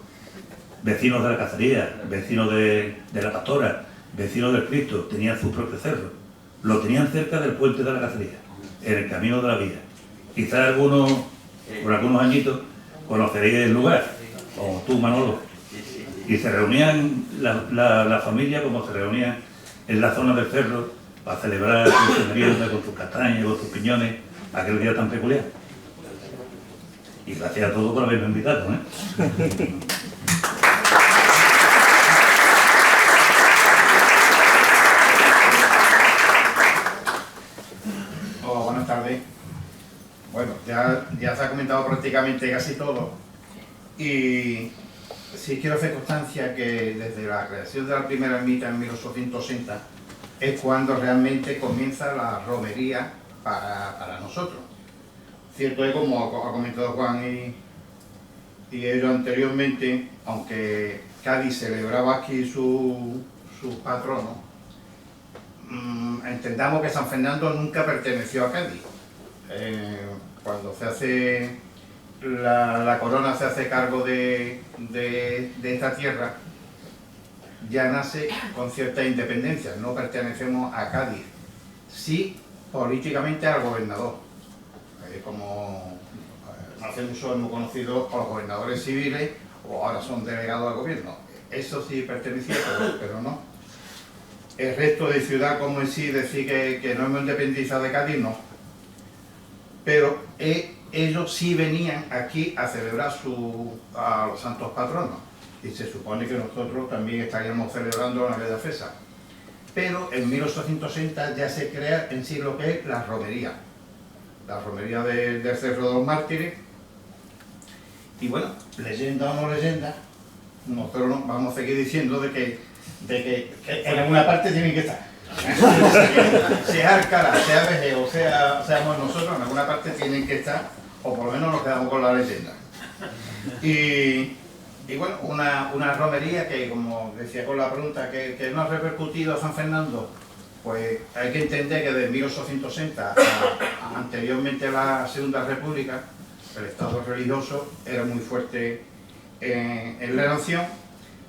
Vecinos de la cacería, vecinos de la pastora, vecinos del Cristo, tenían su propio cerro. Lo tenían cerca del puente de la cacería, en el camino de la vía. Quizás algunos, por algunos añitos, conoceréis el lugar, como tú, Manolo. Y se reunían la familia como se reunían en la zona del cerro para celebrar su merienda con sus castañas, con sus piñones, aquel día tan peculiar. Y gracias a todos por haberme invitado, ¿eh? Hola, buenas tardes. Bueno, ya se ha comentado prácticamente casi todo. Y sí quiero hacer constancia que desde la creación de la primera ermita en 1860 es cuando realmente comienza la romería para nosotros. Cierto es, como ha comentado Juan y ellos anteriormente, aunque Cádiz celebraba aquí sus patronos, entendamos que San Fernando nunca perteneció a Cádiz. Cuando se hace la corona se hace cargo de esta tierra, ya nace con cierta independencia. No pertenecemos a Cádiz, sí políticamente al gobernador, como hace mucho hemos conocido a los gobernadores civiles, o ahora son delegados al gobierno. Eso sí pertenecía, pero no. El resto de ciudad, como en sí, decir que no hemos independizado de Cádiz, no. Pero ellos sí venían aquí a celebrar a los santos patronos, y se supone que nosotros también estaríamos celebrando la Bella Fesa. Pero en 1860 ya se crea en sí lo que es la romería del Cerro de los Mártires. Y bueno, leyenda o no leyenda, nosotros vamos a seguir diciendo de que en alguna parte tienen que estar. Sea Alcalá, sea Veje o seamos nosotros, en alguna parte tienen que estar, o por lo menos nos quedamos con la leyenda. Y bueno, una romería que, como decía con la pregunta, que no ha repercutido a San Fernando, pues hay que entender que desde 1860 anteriormente a la Segunda República, el Estado religioso era muy fuerte en la nación,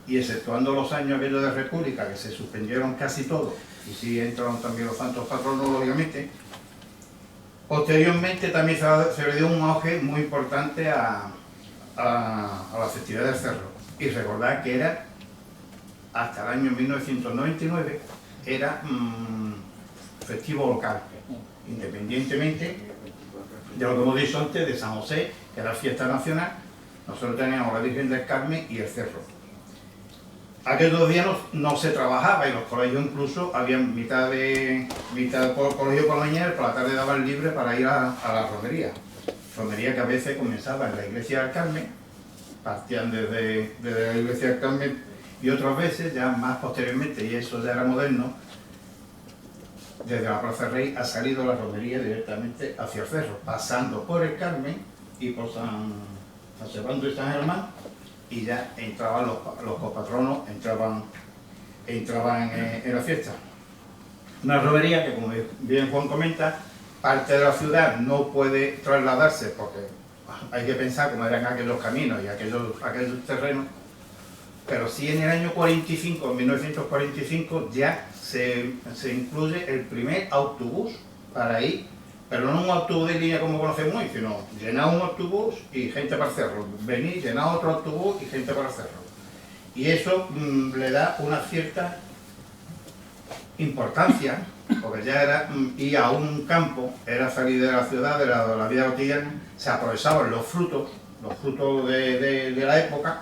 y exceptuando los años aquellos de República, que se suspendieron casi todos, y sí entraron también los santos patronos, lógicamente, posteriormente también se le dio un auge muy importante a la festividad del Cerro. Y recordad que era, hasta el año 1999, era festivo local, independientemente de lo que hemos dicho antes, de San José, que era fiesta nacional. Nosotros teníamos la Virgen del Carmen y el Cerro. Aquellos días no se trabajaba, y los colegios incluso habían mitad por colegio por la mañana, y por la tarde daban libre para ir a la romería. Romería que a veces comenzaba en la iglesia del Carmen, partían desde la iglesia del Carmen, y otras veces, ya más posteriormente, y eso ya era moderno, desde la Plaza Rey ha salido la romería directamente hacia el Cerro, pasando por el Carmen y por San Servando y San Germán, y ya entraban los copatronos, entraban en la fiesta. Una romería que, como bien Juan comenta, parte de la ciudad no puede trasladarse, porque hay que pensar cómo eran aquellos caminos y aquellos terrenos, pero sí en el año 45, en 1945, ya se incluye el primer autobús para ir, pero no un autobús de línea como conocemos hoy, sino llenar un autobús y gente para el cerro, venir, llenar otro autobús y gente para el cerro. Y eso le da una cierta importancia, porque ya era ir a un campo, era salir de la ciudad, de la vida cotidiana, se aprovechaban los frutos de la época,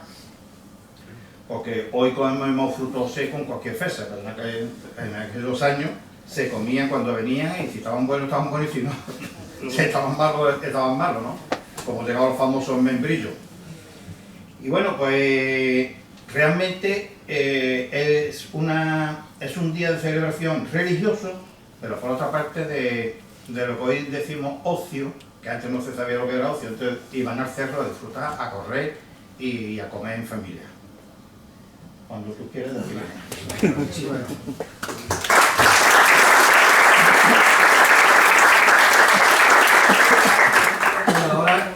porque hoy comemos frutos secos en cualquier fecha, pero en aquellos años se comían cuando venían, y si estaban buenos, y si no, si estaban malos, ¿no? Como llegaban los famosos membrillos. Y bueno, pues realmente es un día de celebración religioso, pero por otra parte de lo que hoy decimos ocio, que antes no se sabía lo que era ocio, entonces iban al cerro a disfrutar, a correr y a comer en familia. Cuando tú quieras decir. Ahora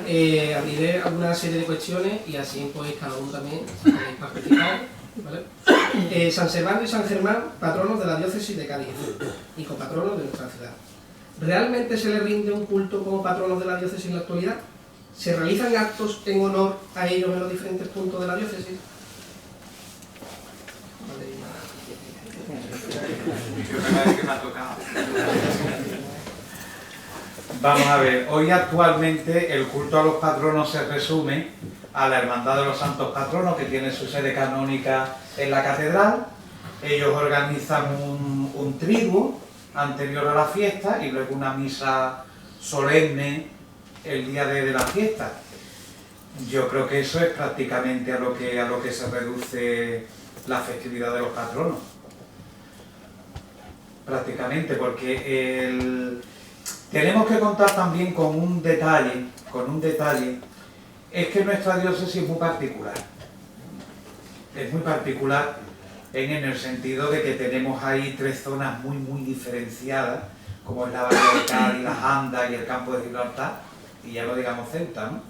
abriré alguna serie de cuestiones y así pues cada uno también podéis participar, ¿vale? San Servando y San Germán, patronos de la diócesis de Cádiz y copatronos de nuestra ciudad. ¿Realmente se les rinde un culto como patronos de la diócesis en la actualidad? ¿Se realizan actos en honor a ellos en los diferentes puntos de la diócesis? Vamos a ver, hoy actualmente el culto a los patronos se resume a la Hermandad de los Santos Patronos, que tiene su sede canónica en la catedral. Ellos organizan un triduo anterior a la fiesta y luego una misa solemne el día de la fiesta. Yo creo que eso es prácticamente a lo que se reduce la festividad de los patronos. Prácticamente, porque tenemos que contar también con un detalle, es que nuestra diócesis es muy particular. Es muy particular en el sentido de que tenemos ahí 3 zonas muy diferenciadas, como es la Bahía de Cádiz, las Andas y el Campo de Gibraltar, y ya lo digamos Ceuta, ¿no?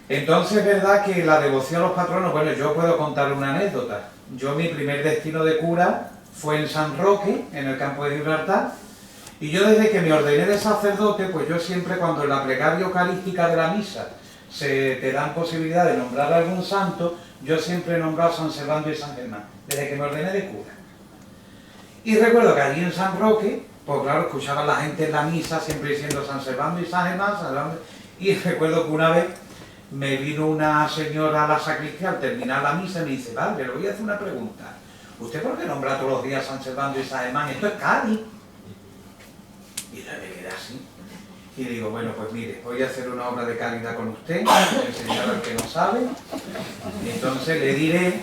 Entonces es verdad que la devoción a los patronos, bueno, yo puedo contar una anécdota. Yo mi primer destino de cura fue en San Roque, en el Campo de Gibraltar, y yo desde que me ordené de sacerdote, pues yo siempre cuando en la plegaria eucarística de la misa te dan posibilidad de nombrar a algún santo, yo siempre he nombrado a San Servando y San Germán, desde que me ordené de cura. Y recuerdo que allí en San Roque, pues claro, escuchaba a la gente en la misa siempre diciendo San Servando y San Germán, y recuerdo que una vez me vino una señora a la sacristía al terminar la misa y me dice, padre, le voy a hacer una pregunta. ¿Usted por qué nombra todos los días San Servando y San Germán? Esto es Cádiz. Y yo me quedé así. Y digo, bueno, pues mire, voy a hacer una obra de caridad con usted, enseñar al que no sabe. Y entonces le diré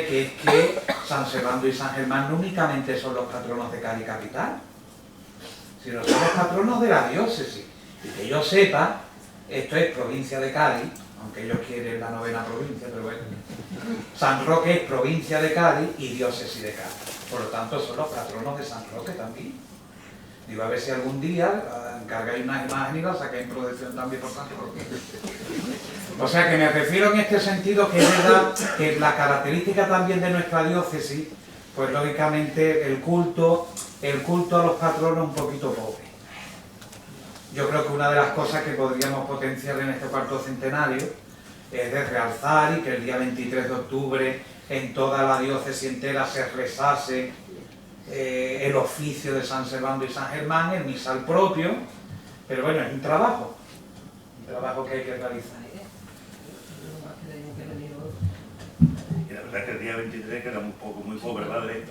que es que San Servando y San Germán no únicamente son los patronos de Cádiz capital, sino son los patronos de la diócesis. Y que yo sepa, esto es provincia de Cádiz, aunque ellos quieren la 9ª provincia, pero bueno. San Roque es provincia de Cádiz y diócesis de Cádiz. Por lo tanto, son los patronos de San Roque también. Digo, a ver si algún día encargáis unas imágenes y las sacáis en procesión también por San Roque. O sea que me refiero en este sentido que es verdad que la característica también de nuestra diócesis, pues lógicamente el culto a los patronos es un poquito pobre. Yo creo que una de las cosas que podríamos potenciar en este 4º centenario es de realzar y que el día 23 de octubre en toda la diócesis entera se rezase el oficio de San Servando y San Germán, el misal propio, pero bueno, es un trabajo que hay que realizar. Y la verdad es que el día 23 queda muy pobre, ¿vale?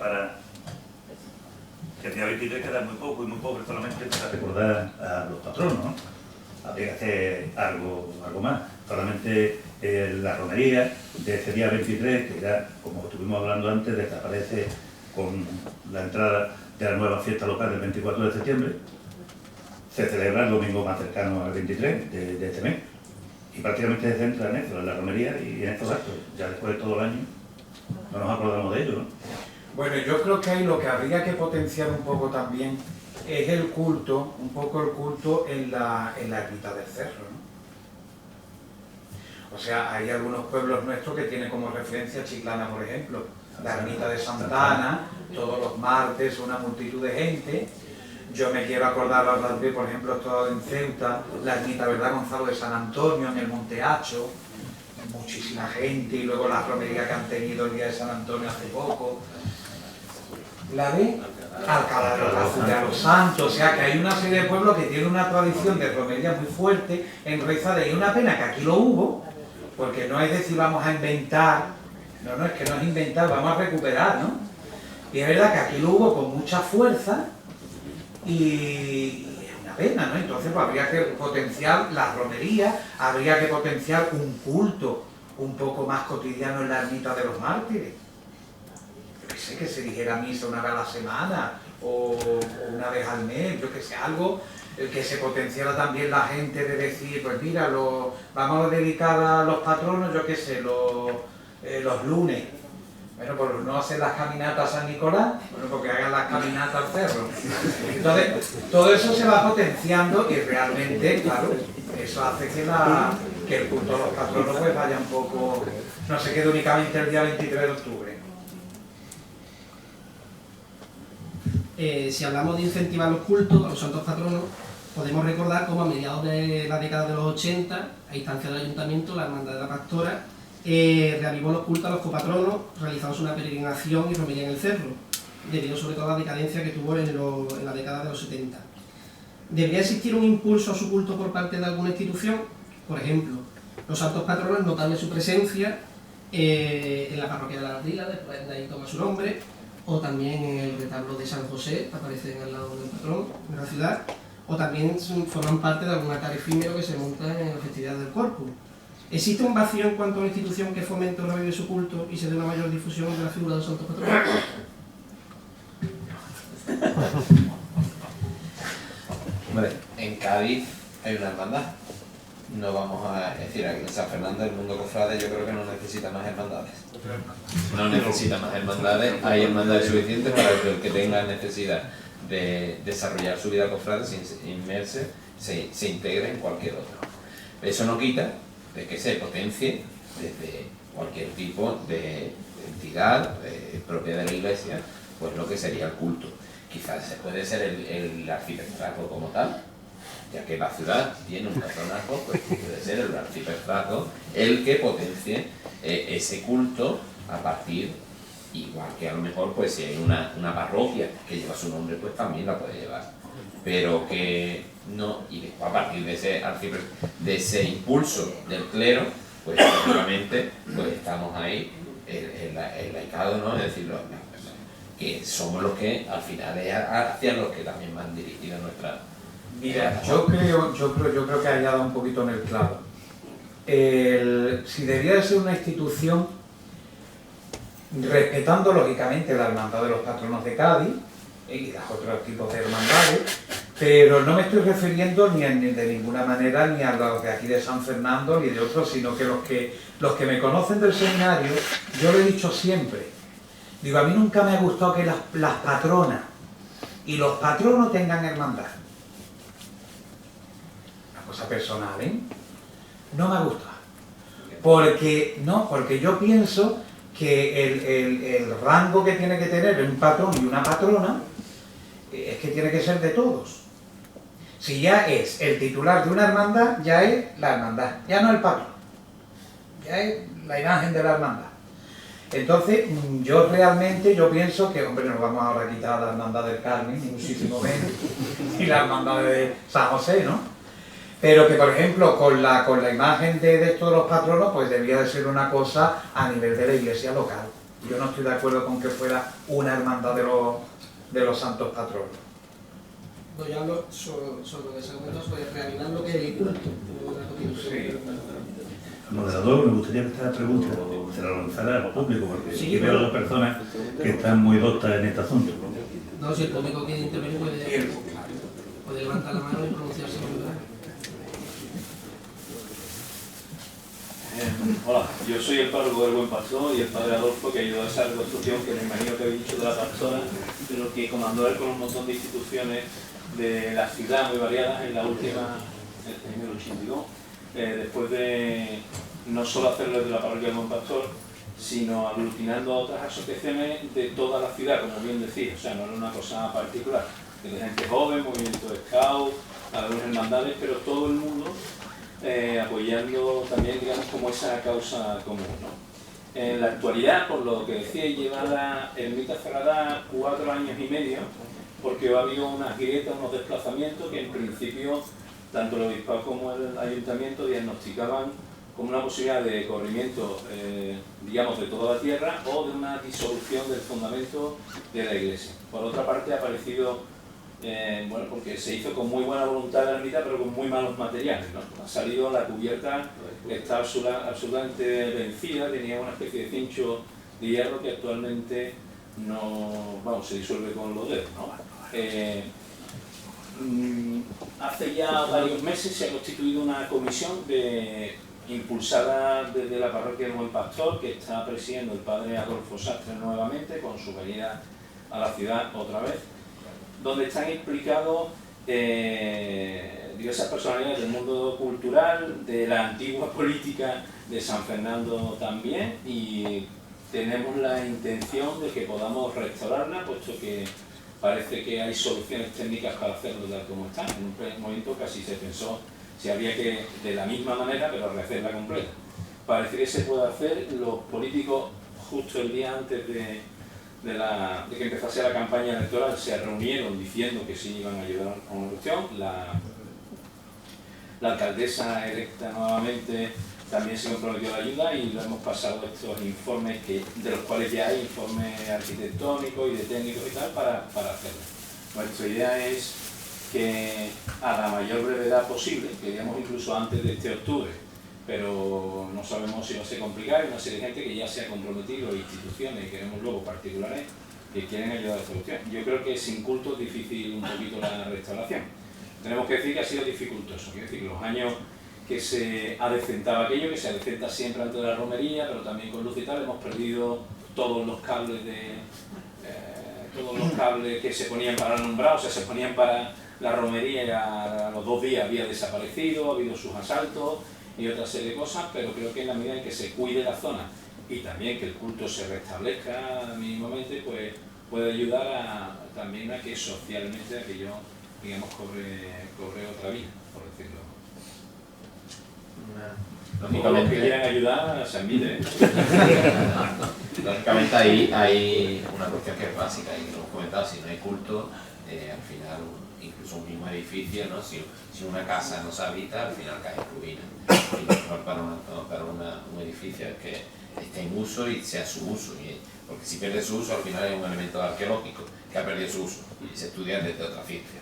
Que el día 23 queda muy pobre solamente para recordar a los patronos, ¿no? Habría que hacer algo más. Solamente la romería de ese día 23, que ya, como estuvimos hablando antes, desaparece con la entrada de la nueva fiesta local del 24 de septiembre, se celebra el domingo más cercano al 23 de este mes. Y prácticamente se centra en eso, en la romería y en estos actos. Ya después de todo el año no nos acordamos de ello, ¿no? Bueno, yo creo que ahí lo que habría que potenciar un poco también es el culto, en la ermita del Cerro, ¿no? O sea, hay algunos pueblos nuestros que tienen como referencia Chiclana, por ejemplo, la ermita de Santa Ana, todos los martes una multitud de gente. Yo me quiero acordar ahora de, por ejemplo, esto en Ceuta, la ermita, ¿verdad?, Gonzalo de San Antonio, en el Monte Hacho, muchísima gente, y luego la romería que han tenido el día de San Antonio hace poco. La de Alcalá de los Santos, o sea que hay una serie de pueblos que tienen una tradición de romería muy fuerte en Rezade, y una pena que aquí lo hubo, porque no es decir vamos a inventar, no, es que no es inventar, vamos a recuperar, ¿no? Y es verdad que aquí lo hubo con mucha fuerza y es una pena, ¿no? Entonces pues, habría que potenciar la romería, habría que potenciar un culto un poco más cotidiano en la ermita de los mártires. Yo qué sé, que se dijera misa una vez a la semana o una vez al mes, yo que sé, algo que se potenciara también la gente de decir, pues mira, vamos a dedicar a los patronos, yo qué sé, los lunes. Bueno, pues no hacen las caminatas a San Nicolás, bueno, porque hagan las caminatas al cerro. Entonces, todo eso se va potenciando y realmente, claro, eso hace que el culto a los patronos pues vaya un poco, no se quede únicamente el día 23 de octubre. Si hablamos de incentivar los cultos a los santos patronos, podemos recordar cómo a mediados de la década de los 80, a instancia del ayuntamiento, la Hermandad de la Pastora reavivó los cultos a los copatronos, realizándose una peregrinación y romería en el cerro, debido sobre todo a la decadencia que tuvo en la década de los 70. ¿Debería existir un impulso a su culto por parte de alguna institución? Por ejemplo, los santos patronos, notable su presencia en la parroquia de la Ardila, de ahí toma su nombre, o también en el retablo de San José, que aparece al lado del patrón de la ciudad, o también forman parte de algún altar efímero que se monta en la festividad del Corpus. ¿Existe un vacío en cuanto a una institución que fomente o revive su culto y se dé una mayor difusión de la figura de los santos patronos? Hombre, en Cádiz hay una hermandad. No vamos a decir, aquí en San Fernando, el mundo cofrade, yo creo que no necesita más hermandades. No necesita más hermandades, hay hermandades suficientes para que el que tenga necesidad de desarrollar su vida cofrade, se integre en cualquier otro. Eso no quita de que se potencie desde cualquier tipo de entidad propia de la Iglesia, pues lo que sería el culto. Quizás se puede ser el arciprestazgo como tal, ya que la ciudad tiene un patronazgo, pues puede ser el arciprestazgo el que potencie ese culto a partir, igual que a lo mejor pues si hay una parroquia que lleva su nombre, pues también la puede llevar, pero que no, y después a partir de ese impulso del clero, pues prácticamente pues estamos ahí, el laicado, ¿no? Es decir, que somos los que al final es hacia los que también van dirigidos nuestra... Mira, yo creo que has dado un poquito en el clavo. Si debía de ser una institución, respetando lógicamente la hermandad de los patronos de Cádiz y los otros tipos de hermandades, pero no me estoy refiriendo ni de ninguna manera ni a los de aquí de San Fernando ni de otros, sino que los que me conocen del seminario, yo lo he dicho siempre. Digo, a mí nunca me ha gustado que las patronas y los patronos tengan hermandad. Una cosa personal, ¿eh? No me ha gustado. Porque yo pienso que el rango que tiene que tener un patrón y una patrona es que tiene que ser de todos. Si ya es el titular de una hermandad, ya es la hermandad, ya no el patrón. Ya es la imagen de la hermandad. Entonces, yo pienso que, hombre, nos vamos ahora a quitar la hermandad del Carmen, ni muchísimo menos, y la hermandad de San José, ¿no? Pero que, por ejemplo, con la imagen de estos de los patronos, pues debía de ser una cosa a nivel de la iglesia local. Yo no estoy de acuerdo con que fuera una hermandad de los santos patronos. No, ya hablo sobre ese argumento, sobre reanimar lo que es el culto. Sí. Moderador, me gustaría que esta pregunta se la lanzara al público, porque sí, veo a dos personas que están muy doctas en este asunto. No, si el público quiere intervenir puede levantar la mano y pronunciarse sobre el Hola, yo soy el párroco del Buen Pastor y el padre Adolfo, que ayudó a esa reconstrucción que me imagino que habéis dicho de la pastora, pero que comandó él con un montón de instituciones de la ciudad muy variadas en la última, en el 82, después de no solo hacerlo desde la parroquia del Buen Pastor, sino aglutinando a otras asociaciones de toda la ciudad, como bien decís, o sea, no era una cosa particular, de gente joven, movimiento de scout, algunas hermandades, pero todo el mundo apoyando también, digamos, como esa causa común, ¿no? En la actualidad, por lo que decía, lleva la ermita cerrada 4 años y medio, porque ha habido unas grietas, unos desplazamientos que en principio tanto el obispado como el ayuntamiento diagnosticaban como una posibilidad de corrimiento, digamos, de toda la tierra o de una disolución del fundamento de la iglesia. Por otra parte, ha aparecido, bueno, porque se hizo con muy buena voluntad la ermita, pero con muy malos materiales, ¿no? Ha salido la cubierta, está absolutamente vencida, tenía una especie de cincho de hierro que actualmente no, vamos, se disuelve con los dedos, ¿no? Hace ya varios meses se ha constituido una comisión impulsada desde la parroquia del Buen Pastor, que está presidiendo el padre Adolfo Sastre nuevamente, con su venida a la ciudad otra vez, donde están implicados diversas personalidades del mundo cultural, de la antigua política de San Fernando también, y tenemos la intención de que podamos restaurarla, puesto que parece que hay soluciones técnicas para hacerlo tal como está. En un momento casi se pensó si habría que, de la misma manera, pero rehacerla completa. Parece que se puede hacer. Los políticos, justo el día antes de que empezase la campaña electoral, se reunieron diciendo que sí iban a ayudar a una cuestión. La alcaldesa electa nuevamente también se comprometió a la ayuda y lo hemos pasado estos informes, de los cuales ya hay informes arquitectónicos y de técnicos y tal, para hacerlo. Nuestra idea es que a la mayor brevedad posible, queríamos incluso antes de este octubre, pero no sabemos si va a ser complicado. Hay una serie de gente que ya se ha comprometido, instituciones, y queremos luego particulares, que quieren ayudar a la solución. Yo creo que sin culto es difícil un poquito la restauración. Tenemos que decir que ha sido dificultoso, quiero decir, los años que se adecentaba aquello, que se adecenta siempre antes de la romería, pero también con luz y tal, hemos perdido todos los cables que se ponían para el alumbrado, o sea, se ponían para la romería, y a los 2 días había desaparecido, ha habido sus asaltos y otra serie de cosas, pero creo que en la medida en que se cuide la zona y también que el culto se restablezca mínimamente, pues puede ayudar también a que socialmente aquello, digamos, cobre otra vida, por decirlo. Todos los que quieran ayudar se admite. Lógicamente hay una cuestión que es básica y que lo hemos comentado: si no hay culto, al final incluso un mismo edificio, ¿no? Si una casa no se habita, al final cae en ruina. Y lo mejor para un edificio es que esté en uso y sea su uso, porque si pierde su uso, al final es un elemento arqueológico que ha perdido su uso y se estudia desde otra ciencia.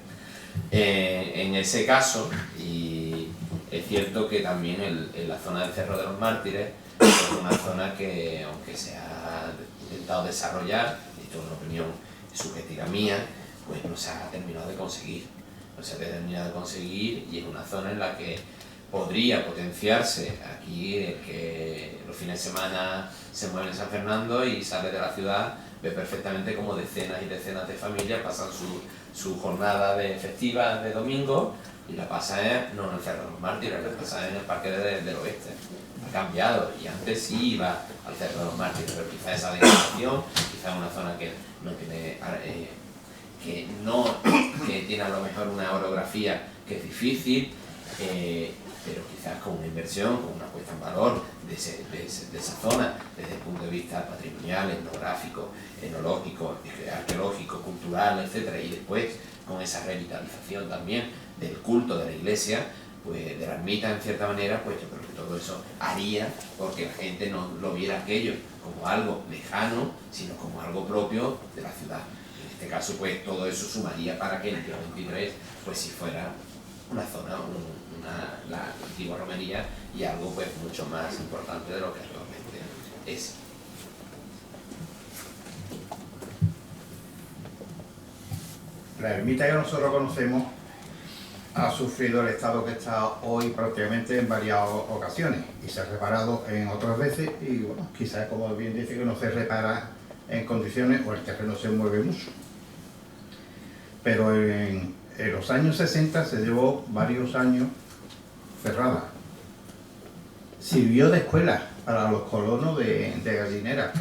En ese caso, y es cierto que también en la zona del Cerro de los Mártires es una zona que, aunque se ha intentado desarrollar, esto es una opinión subjetiva mía, pues no se ha terminado de conseguir. No se ha terminado de conseguir, y es una zona en la que podría potenciarse. Aquí, el que los fines de semana se mueve en San Fernando y sale de la ciudad, ve perfectamente como decenas y decenas de familias pasan su jornada festiva de domingo y la pasan no en el Cerro de los Mártires, la pasan en el Parque del Oeste. Ha cambiado, y antes sí iba al Cerro de los Mártires, pero quizá esa degradación, quizá una zona que no tiene que tiene a lo mejor una orografía que es difícil, pero quizás con una inversión, con una puesta en valor de esa zona, desde el punto de vista patrimonial, etnográfico, enológico, arqueológico, cultural, etc. Y después con esa revitalización también del culto de la iglesia, pues de la ermita en cierta manera, pues yo creo que todo eso haría porque la gente no lo viera aquello como algo lejano, sino como algo propio de la ciudad. En este caso, pues todo eso sumaría para que el día 23, pues si fuera una zona, la antigua romería, y algo pues mucho más importante de lo que realmente es. La ermita que nosotros conocemos ha sufrido el estado que está hoy prácticamente en varias ocasiones, y se ha reparado en otras veces, y bueno, quizás, como bien dice, que no se repara en condiciones o el terreno se mueve mucho. Pero en los años 60 se llevó varios años cerrada. Sirvió de escuela para los colonos de Gallinera,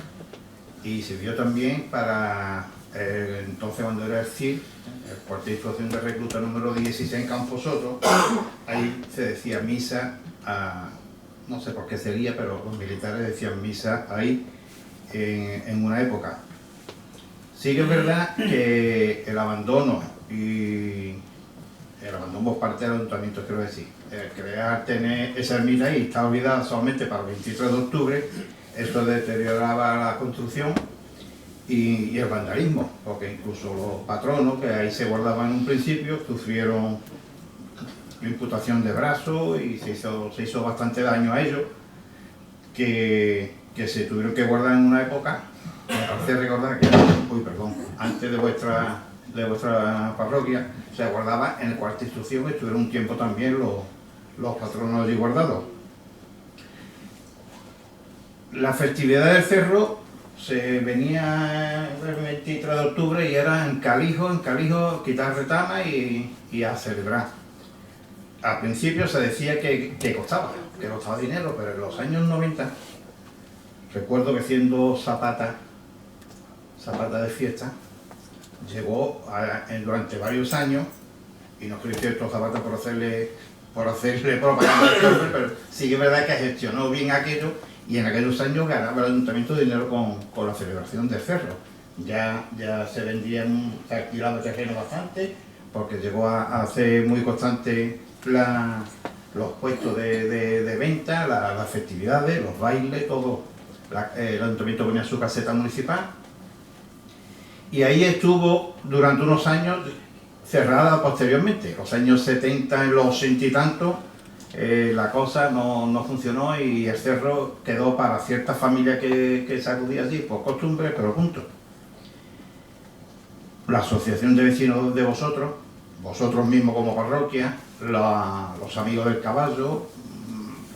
y sirvió también para entonces, cuando era el CIR, el cuartel de instrucción de recluta número 16 en Camposoto. Ahí se decía misa, no sé por qué sería, pero los militares decían misa ahí en una época. Sí que es verdad que el abandono por parte del ayuntamiento, quiero decir, crear, tener esa ermita ahí, está olvidada solamente para el 23 de octubre, esto deterioraba la construcción y el vandalismo, porque incluso los patronos que ahí se guardaban en un principio sufrieron imputación de brazos y se hizo bastante daño a ellos, que se tuvieron que guardar en una época. Me parece recordar que antes de vuestra parroquia se guardaba en el cuartel de instrucción, y estuvieron un tiempo también los patronos allí guardados. La festividad del cerro se venía el 23 de octubre y era en Calijo, quitar retama y a celebrar. Al principio se decía que costaba dinero, pero en los años 90 recuerdo que siendo zapata de fiesta, llegó durante varios años, y no estoy diciendo Zapata por hacerle propaganda al hombre, pero sí que es verdad que gestionó bien aquello, y en aquellos años ganaba el ayuntamiento dinero con la celebración del cerro. Ya se vendían, se alquilaba el terreno bastante, porque llegó a hacer muy constante los puestos de venta, las festividades, los bailes, todo. El ayuntamiento ponía su caseta municipal, y ahí estuvo durante unos años cerrada posteriormente. Los años 70, en los 80 y tanto, la cosa no funcionó y el cerro quedó para ciertas familias que se acudía allí por costumbre, pero punto. La asociación de vecinos de vosotros mismos como parroquia, los amigos del caballo,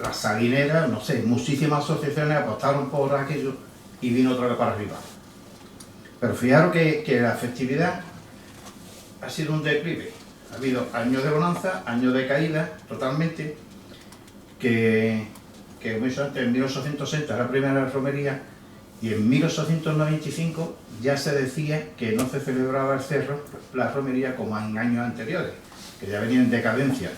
las salineras, no sé, muchísimas asociaciones apostaron por aquello y vino otra vez para arriba. Pero fijaros que la festividad ha sido un declive. Ha habido años de bonanza, años de caída, totalmente, que como he dicho antes, en 1860 era la primera romería y en 1895 ya se decía que no se celebraba el cerro, la romería, como en años anteriores, que ya venía en decadencia.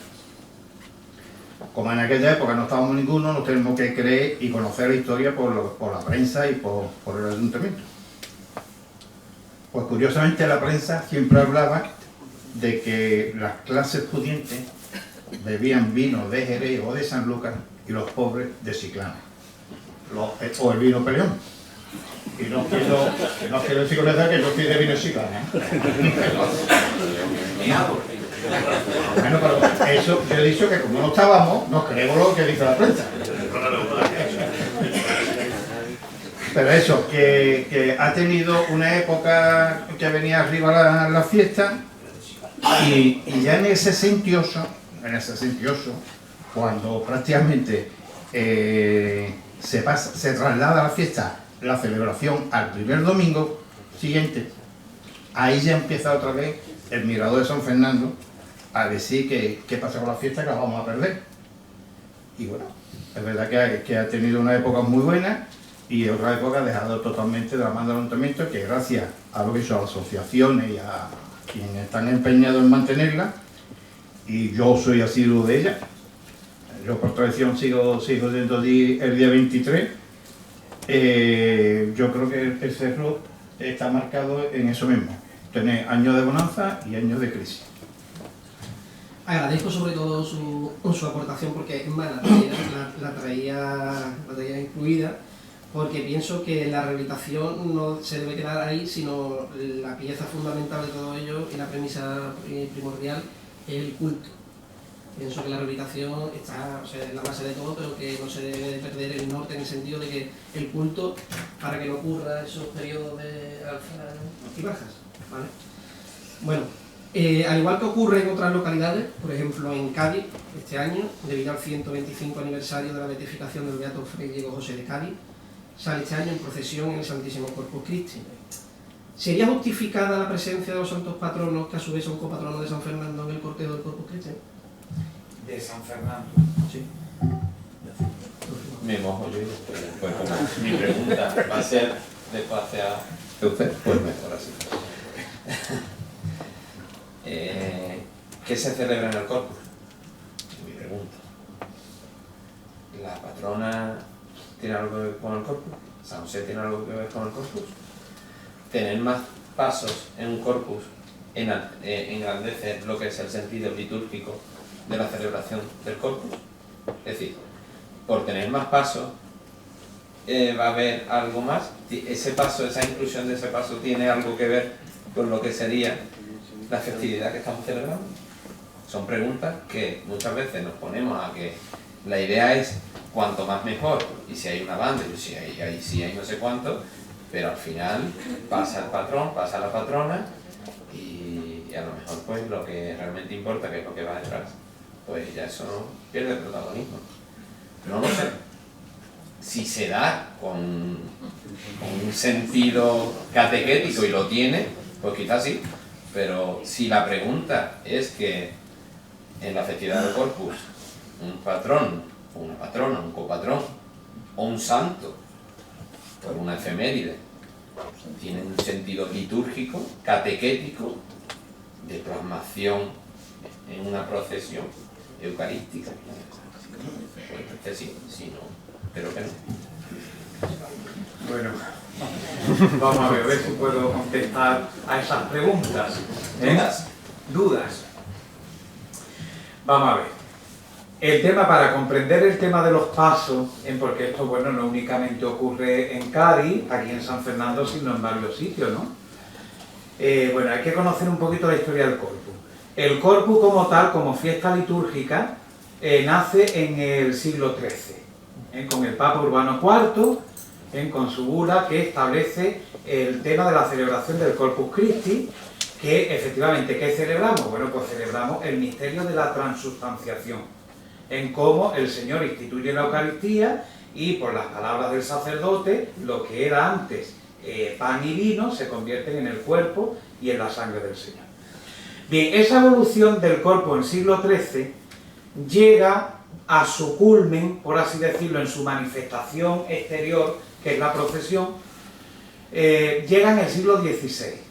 Como en aquella época no estábamos ninguno, nos tenemos que creer y conocer la historia por la prensa y por el ayuntamiento. Pues curiosamente la prensa siempre hablaba de que las clases pudientes bebían vino de Jerez o de San Lucas y los pobres de Chiclana, o el vino Peleón. Y no quiero decir con eso que yo soy de vino Chiclana. Bueno, pero eso yo he dicho que como no estábamos, nos creemos lo que dice la prensa. Pero eso, que ha tenido una época que venía arriba la fiesta y ya en el 68, cuando prácticamente se traslada la fiesta, la celebración al primer domingo siguiente, ahí ya empieza otra vez el mirador de San Fernando a decir qué pasa con la fiesta, que la vamos a perder. Y bueno, es verdad que ha tenido una época muy buena y otra época ha dejado totalmente de la mano del ayuntamiento, que gracias a lo que hizo a las asociaciones y a quienes están empeñados en mantenerla, y yo soy asiduo de ella. Yo por tradición sigo yendo allí el día 23. Yo creo que el cerro está marcado en eso mismo, tener años de bonanza y años de crisis. Agradezco sobre todo su aportación, porque es más, la traía incluida, porque pienso que la rehabilitación no se debe quedar ahí, sino la pieza fundamental de todo ello y la premisa primordial es el culto. Pienso que la rehabilitación está, o sea, es la base de todo, pero que no se debe de perder el norte, en el sentido de que el culto, para que no ocurra esos periodos de alzas y bajas, ¿vale? Bueno, al igual que ocurre en otras localidades, por ejemplo en Cádiz, este año, debido al 125 aniversario de la beatificación del beato Fray Diego José de Cádiz, sale este año en procesión en el Santísimo Corpus Christi. ¿Sería justificada la presencia de los santos patronos, que a su vez son copatronos de San Fernando, en el cortejo del Corpus Christi? De San Fernando. Sí. Me mojo yo, pues como mi pregunta va a ser después hacia usted, pues mejor así. ¿Qué se celebra en el Corpus? Mi pregunta. ¿La patrona tiene algo que ver con el Corpus? ¿San José tiene algo que ver con el Corpus? ¿Tener más pasos en un Corpus engrandece lo que es el sentido litúrgico de la celebración del Corpus? Es decir, por tener más pasos, va a haber algo más. Ese paso, esa inclusión de ese paso, tiene algo que ver con lo que sería la festividad que estamos celebrando. Son preguntas que muchas veces nos ponemos a que la idea es cuanto más mejor, y si hay una banda, y si hay no sé cuánto, pero al final pasa el patrón, pasa la patrona, y a lo mejor pues lo que realmente importa, que es lo que va detrás, pues ya eso pierde el protagonismo. No lo sé. Si se da con un sentido catequético y lo tiene, pues quizás sí. Pero si la pregunta es que en la festividad del Corpus un patrón, o una patrona, un copatrón, o un santo, por una efeméride, tiene un sentido litúrgico, catequético, de plasmación en una procesión eucarística, pues que sí, si no, pero que no. Bueno, vamos a ver si puedo contestar a esas preguntas. ¿Dudas? Vamos a ver. El tema, para comprender el tema de los pasos, porque esto, bueno, no únicamente ocurre en Cádiz, aquí en San Fernando, sino en varios sitios, ¿no? bueno, hay que conocer un poquito la historia del Corpus. El Corpus como tal, como fiesta litúrgica, nace en el siglo XIII, con el Papa Urbano IV, con su bula que establece el tema de la celebración del Corpus Christi, que efectivamente, ¿qué celebramos? Bueno, pues celebramos el misterio de la transubstanciación, en cómo el Señor instituye la Eucaristía y por las palabras del sacerdote, lo que era antes pan y vino se convierten en el cuerpo y en la sangre del Señor. Bien, esa evolución del Corpus en el siglo XIII llega a su culmen, por así decirlo, en su manifestación exterior, que es la procesión, llega en el siglo XVI.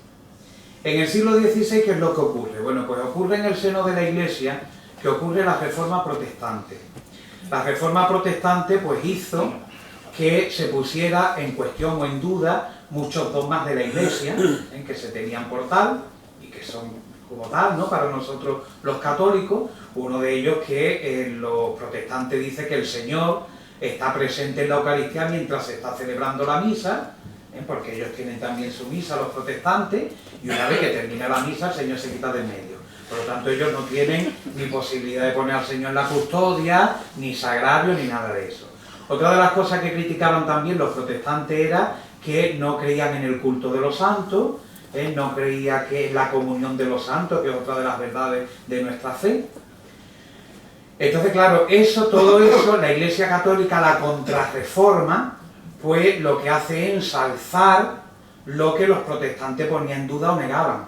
En el siglo XVI, ¿qué es lo que ocurre? Bueno, pues ocurre en el seno de la Iglesia que ocurre la Reforma Protestante. La Reforma Protestante pues hizo que se pusiera en cuestión o en duda muchos dogmas de la Iglesia, en que se tenían por tal, y que son como tal, ¿no?, para nosotros los católicos. Uno de ellos que los protestantes dice que el Señor está presente en la Eucaristía mientras se está celebrando la misa, porque ellos tienen también su misa, los protestantes, y una vez que termina la misa el Señor se quita del medio. Por lo tanto, ellos no tienen ni posibilidad de poner al Señor en la custodia, ni sagrario, ni nada de eso. Otra de las cosas que criticaban también los protestantes era que no creían en el culto de los santos, no creía que la comunión de los santos, que es otra de las verdades de nuestra fe. Entonces, claro, todo eso, la Iglesia Católica, la contrarreforma, pues lo que hace es ensalzar lo que los protestantes ponían en duda o negaban.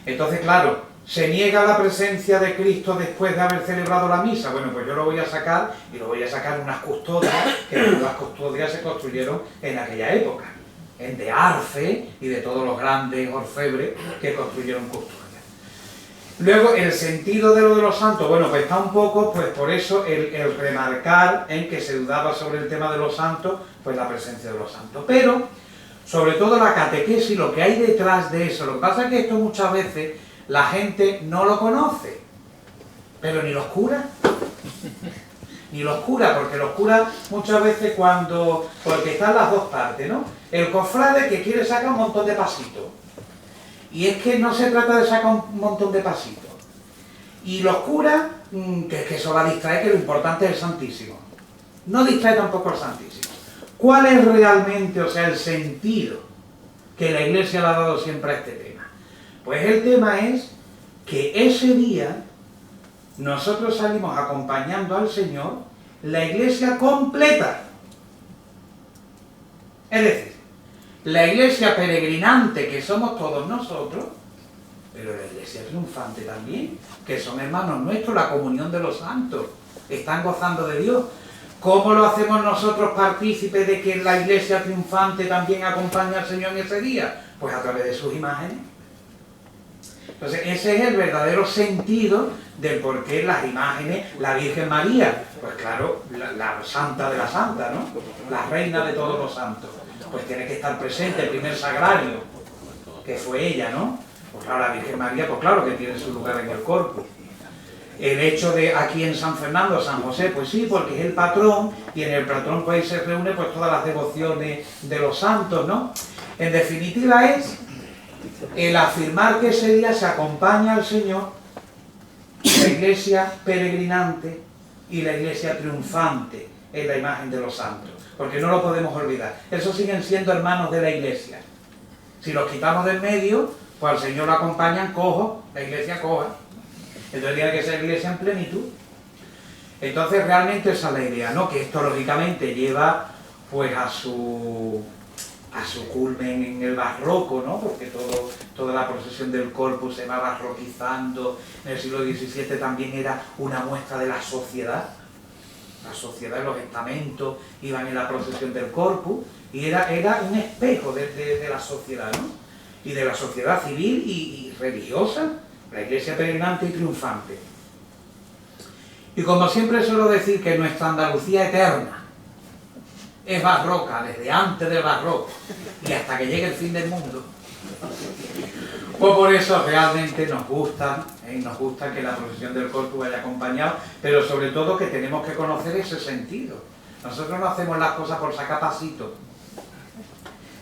Entonces, claro, ¿se niega la presencia de Cristo después de haber celebrado la misa? Bueno, pues yo lo voy a sacar, y lo voy a sacar en unas custodias, que las custodias se construyeron en aquella época, de Arce y de todos los grandes orfebres que construyeron custodias. Luego, el sentido de lo de los santos, bueno, pues está un poco, pues por eso el remarcar en que se dudaba sobre el tema de los santos, pues la presencia de los santos. Pero, sobre todo la catequesis, lo que hay detrás de eso, lo que pasa es que esto muchas veces la gente no lo conoce, pero ni los curas, porque los curas muchas veces porque están las dos partes, ¿no? El cofrade que quiere sacar un montón de pasitos, y es que no se trata de sacar un montón de pasitos, y los curas, que eso va a distraer, que lo importante es el Santísimo, no distrae tampoco el Santísimo. ¿Cuál es realmente, o sea, el sentido que la Iglesia le ha dado siempre a este tema? Pues el tema es que ese día nosotros salimos acompañando al Señor, la Iglesia completa. Es decir, la Iglesia peregrinante que somos todos nosotros, pero la Iglesia triunfante también, que son hermanos nuestros, la comunión de los santos, están gozando de Dios. ¿Cómo lo hacemos nosotros partícipes de que la Iglesia triunfante también acompañe al Señor en ese día? Pues a través de sus imágenes. Entonces, ese es el verdadero sentido del por qué las imágenes, la Virgen María, pues claro, la santa de la santa, ¿no? La reina de todos los santos, pues tiene que estar presente, el primer sagrario, que fue ella, ¿no? Pues claro, la Virgen María, pues claro que tiene su lugar en el Corpus. El hecho de aquí en San Fernando, San José, pues sí, porque es el patrón, y en el patrón pues se reúne pues todas las devociones de los santos, ¿no? En definitiva es el afirmar que ese día se acompaña al Señor, la Iglesia peregrinante y la Iglesia triunfante en la imagen de los santos, porque no lo podemos olvidar. Esos siguen siendo hermanos de la Iglesia. Si los quitamos del medio, pues al Señor lo acompañan cojos, la Iglesia coja. Entonces tiene que ser Iglesia en plenitud. Entonces realmente esa es la idea, ¿no? Que esto lógicamente lleva pues a su culmen en el barroco, ¿no? Porque toda la procesión del Corpus se va barroquizando. En el siglo XVII también era una muestra de la sociedad. La sociedad, los estamentos iban en la procesión del Corpus y era un espejo de la sociedad, ¿no? Y de la sociedad civil y religiosa, la Iglesia peregrinante y triunfante. Y como siempre suelo decir que nuestra Andalucía eterna es barroca, desde antes del barroco y hasta que llegue el fin del mundo, pues por eso realmente nos gusta que la procesión del Corpus vaya acompañado, pero sobre todo que tenemos que conocer ese sentido. Nosotros no hacemos las cosas por sacar pasitos,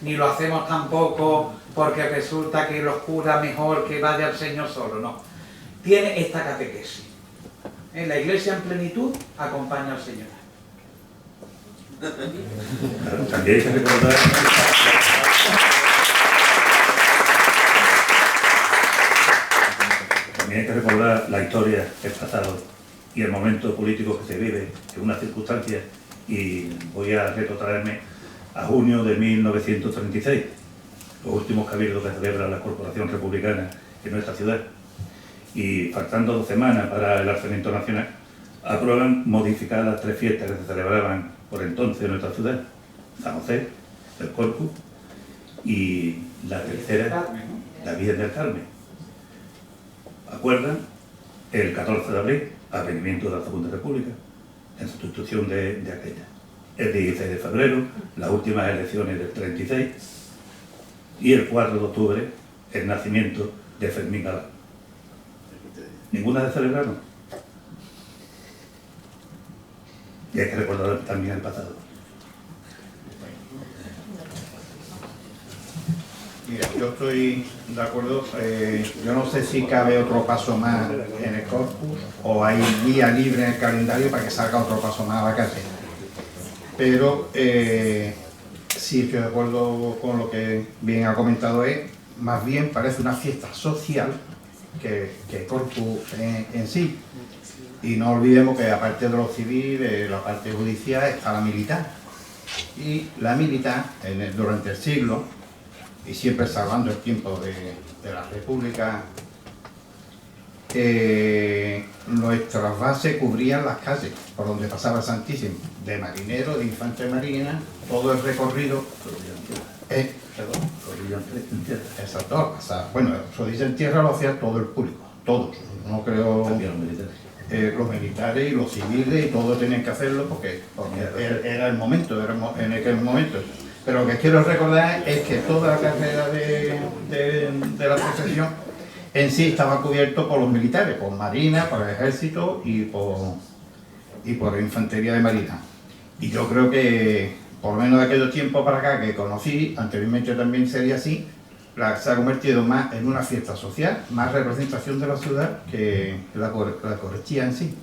ni lo hacemos tampoco porque resulta que los curas mejor que vaya el Señor solo, no. Tiene esta catequesis. En la Iglesia en plenitud acompaña al Señor. También hay que recordar... También hay que recordar la historia, el pasado y el momento político que se vive en unas circunstancias, y voy a retrotraerme a junio de 1936, los últimos cabildos que celebra la Corporación Republicana en nuestra ciudad, y faltando 2 semanas para el alzamiento nacional, aprueban modificar las 3 fiestas que se celebraban por entonces en nuestra ciudad: San José, el Corpus y la tercera, la Virgen del Carmen. Acuerdan el 14 de abril, advenimiento de la Segunda República, en sustitución de aquella. El 16 de febrero, las últimas elecciones del 36, y el 4 de octubre, el nacimiento de Fermín Galán. Ninguna se celebraron. Y hay que recordar también el pasado. Mira, yo estoy de acuerdo, yo no sé si cabe otro paso más en el corpus o hay día libre en el calendario para que salga otro paso más a la calle. Pero sí estoy de acuerdo con lo que bien ha comentado él, más bien parece una fiesta social que corpus en sí. Y no olvidemos que aparte de lo civil, de la parte judicial, está la militar. Y la militar, durante el siglo, y siempre salvando el tiempo de la República, nuestras bases cubrían las calles por donde pasaba el Santísimo, de marinero, de infante de marina, todo el recorrido. Exacto, o sea, bueno, rodilla en tierra lo hacía todo el público, todos, no creo. Los militares y los civiles y todos tenían que hacerlo porque era el momento, en aquel momento. Pero lo que quiero recordar es que toda la carrera de la procesión en sí estaba cubierto por los militares, por Marina, por el Ejército y por Infantería de Marina. Y yo creo que, por lo menos de aquellos tiempos para acá que conocí, anteriormente también sería así, se ha convertido más en una fiesta social, más representación de la ciudad que la Eucaristía en sí.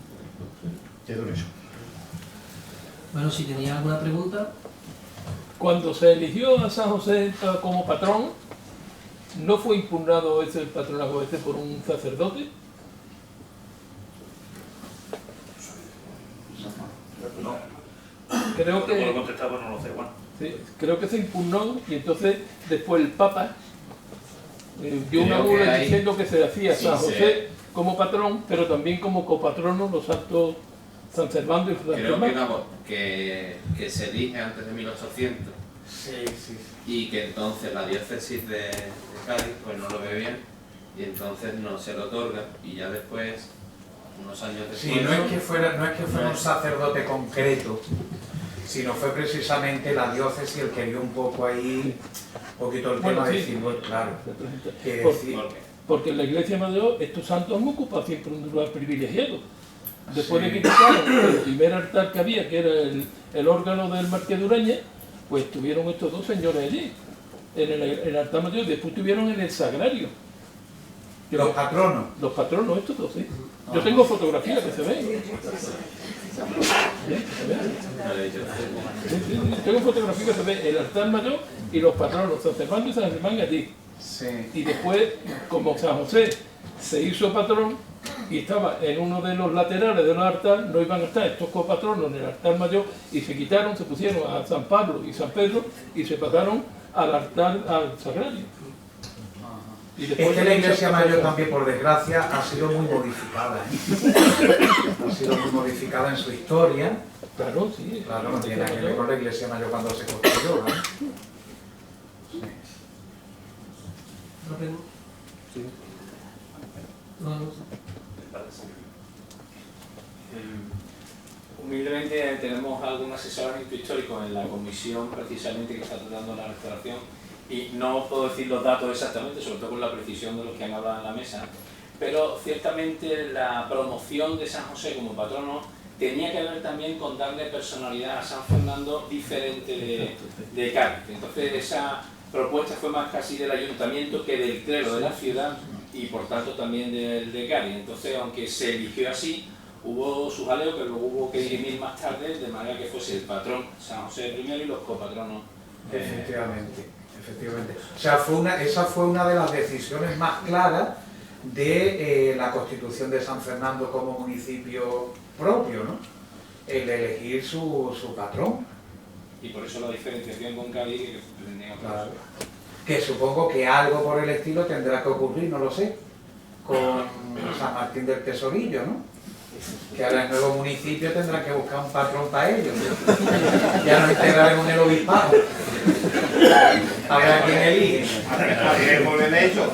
Te doy eso. Bueno, si tenía alguna pregunta. Cuando se eligió a San José como patrón, ¿no fue impugnado ese patronazgo por un sacerdote? No. Creo que... No lo contestaba, no lo sé, bueno. Sí, creo que se impugnó y entonces después el Papa dio una bula diciendo que se hacía a San José como patrón, pero también como copatrono los santos San Servando y San Creo Germán. que se elige antes de 1800 y que entonces la diócesis de Cádiz pues no lo ve bien y entonces no se lo otorga y ya después, unos años después... Sí, no es que fuera un sacerdote concreto, sino fue precisamente la diócesis el que vio un poco ahí, un poquito el tema de decir, bueno, claro, porque en la Iglesia Mayor estos santos han ocupado siempre un lugar privilegiado. Después de que quitaron el primer altar que había, que era el órgano del Marqués de Uraña, pues tuvieron estos dos señores allí, en el altar mayor, y después tuvieron en el sagrario. Los patronos. Los patronos, estos dos, sí. Yo tengo fotografías que se ven. Tengo fotografías que se ven, el altar mayor y los patronos, San Servando y San Germán allí. Sí. Y después, como San José se hizo patrón y estaba en uno de los laterales del altar, no iban a estar estos copatronos en el altar mayor y se quitaron, se pusieron a San Pablo y San Pedro y se pasaron al altar, al sagrario. Y es que la Iglesia Mayor también, por desgracia, ha sido muy modificada. Ha sido muy modificada en su historia. Claro, sí. Claro, no tiene nada que ver con la Iglesia Mayor cuando se construyó, ¿no? Sí. ¿Otra pregunta? Sí. No. Humildemente tenemos algún asesoramiento histórico en la comisión precisamente que está tratando la restauración y no puedo decir los datos exactamente, sobre todo con la precisión de los que han hablado en la mesa, pero ciertamente la promoción de San José como patrono tenía que ver también con darle personalidad a San Fernando diferente de Cádiz. Entonces esa propuesta fue más casi del ayuntamiento que del clero de la ciudad y por tanto también del de Cádiz. Entonces, aunque se eligió así, hubo su jaleo que luego hubo que dirimir más tarde de manera que fuese el patrón San José I y los copatronos. Efectivamente, efectivamente. O sea, esa fue una de las decisiones más claras de la constitución de San Fernando como municipio propio, ¿no? El elegir su patrón. Y por eso la diferenciación con Cádiz que pretendían otras. Claro. Que supongo que algo por el estilo tendrá que ocurrir, no lo sé, con San Martín del Tesorillo, ¿no? Que ahora el nuevo municipio tendrá que buscar un patrón para ellos, ¿no? Ya nos integraremos en el obispado. A ver a quién elige. Habíamos bien hecho.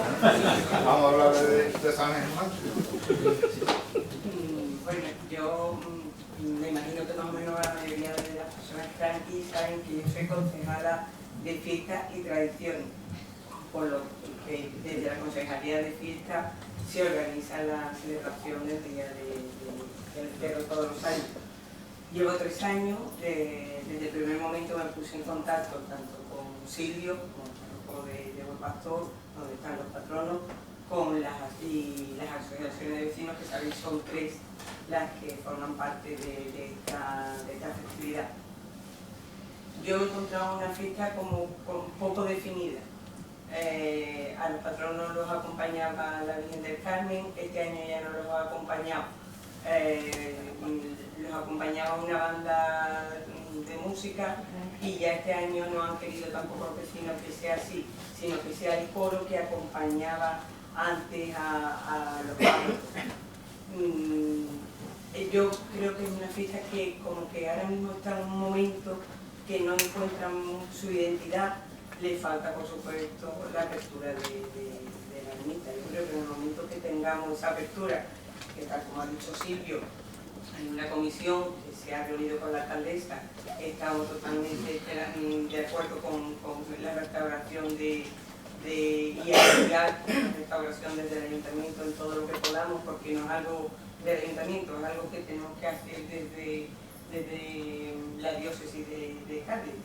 Vamos a hablar de San Germán. Bueno, yo me imagino que más o menos la mayoría de las personas que están aquí saben que yo soy concejala de fiestas y tradiciones, por lo que desde la Concejalía de Fiestas se organiza la celebración del Día del Cerro todos los años. Llevo 3 años, desde el primer momento me puse en contacto tanto con Silvio, con el grupo de Buen Pastor, donde están los patronos, con las asociaciones de vecinos, que sabéis son 3 las que forman parte de esta festividad. Yo he encontrado una fiesta como poco definida. A los patronos los acompañaba la Virgen del Carmen, este año ya no los ha acompañado. Los acompañaba una banda de música y ya este año no han querido tampoco los vecinos que sea así, sino que sea el coro que acompañaba antes a los pagos. Yo creo que es una fiesta que como que ahora mismo está en un momento que no encuentran su identidad. Le falta, por supuesto, la apertura de la ermita. Yo creo que en el momento que tengamos esa apertura, que tal como ha dicho Silvio, hay una comisión que se ha reunido con la alcaldesa, estamos totalmente de acuerdo con la restauración y ayudar la restauración desde el ayuntamiento en todo lo que podamos, porque no es algo del ayuntamiento, es algo que tenemos que hacer desde la diócesis de Cádiz,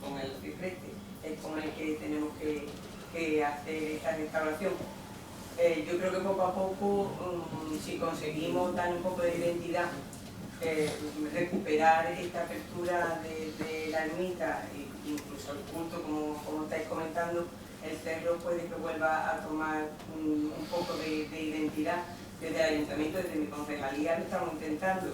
con el cipreste, es con el que tenemos que hacer esta restauración. Yo creo que poco a poco, si conseguimos dar un poco de identidad, recuperar esta apertura de la ermita, incluso el culto, como estáis comentando, el cerro puede que vuelva a tomar un poco de identidad. Desde el ayuntamiento, desde mi concejalía, lo estamos intentando.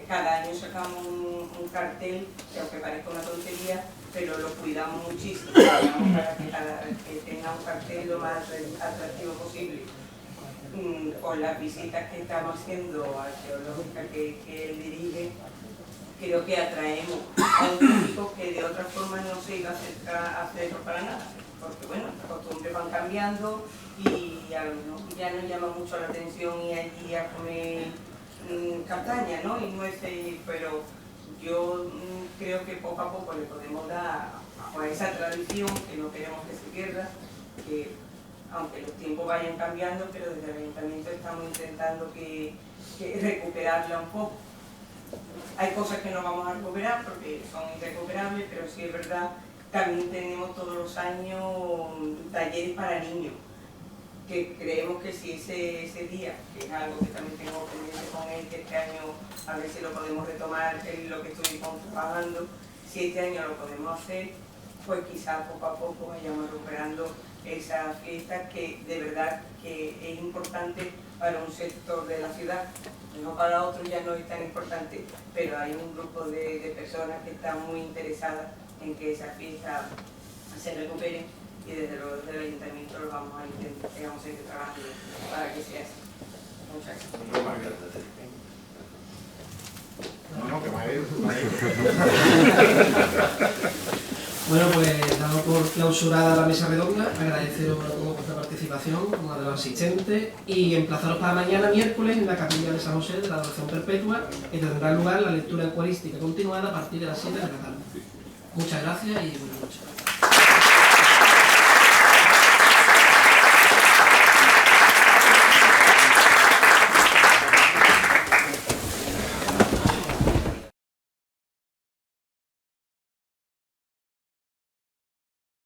Cada año sacamos un cartel, que aunque parezca una tontería, pero lo cuidamos muchísimo, para que tenga un cartel lo más atractivo posible. Con las visitas que estamos haciendo arqueológicas que él dirige, creo que atraemos a un público que de otra forma no se iba a acercar a hacerlo para nada, porque bueno, las costumbres van cambiando y ya nos llama mucho la atención ir allí a comer castaña, ¿no? Y nueces, pero yo creo que poco a poco le podemos dar a esa tradición que no queremos que se pierda, que aunque los tiempos vayan cambiando, pero desde el ayuntamiento estamos intentando que recuperarla un poco. Hay cosas que no vamos a recuperar porque son irrecuperables, pero sí es verdad, también tenemos todos los años talleres para niños, que creemos que si ese día, que es algo que también tengo pendiente con él, que este año a ver si lo podemos retomar, en lo que estuvimos trabajando, si este año lo podemos hacer, pues quizás poco a poco vayamos recuperando esa fiesta que de verdad que es importante para un sector de la ciudad, no para otros ya no es tan importante, pero hay un grupo de personas que están muy interesadas en que esa fiesta se recupere y desde luego desde el ayuntamiento lo vamos a intentar, vamos a seguir trabajando para que sea así. Muchas gracias. No, que me ha ido. Bueno, pues damos por clausurada la mesa redonda, agradeceros a todos vuestra participación, a los asistentes, y emplazaros para mañana miércoles en la capilla de San José de la Adoración Perpetua, que tendrá lugar la lectura eucarística continuada a partir de las 7 de la tarde. Muchas gracias y buenas noches.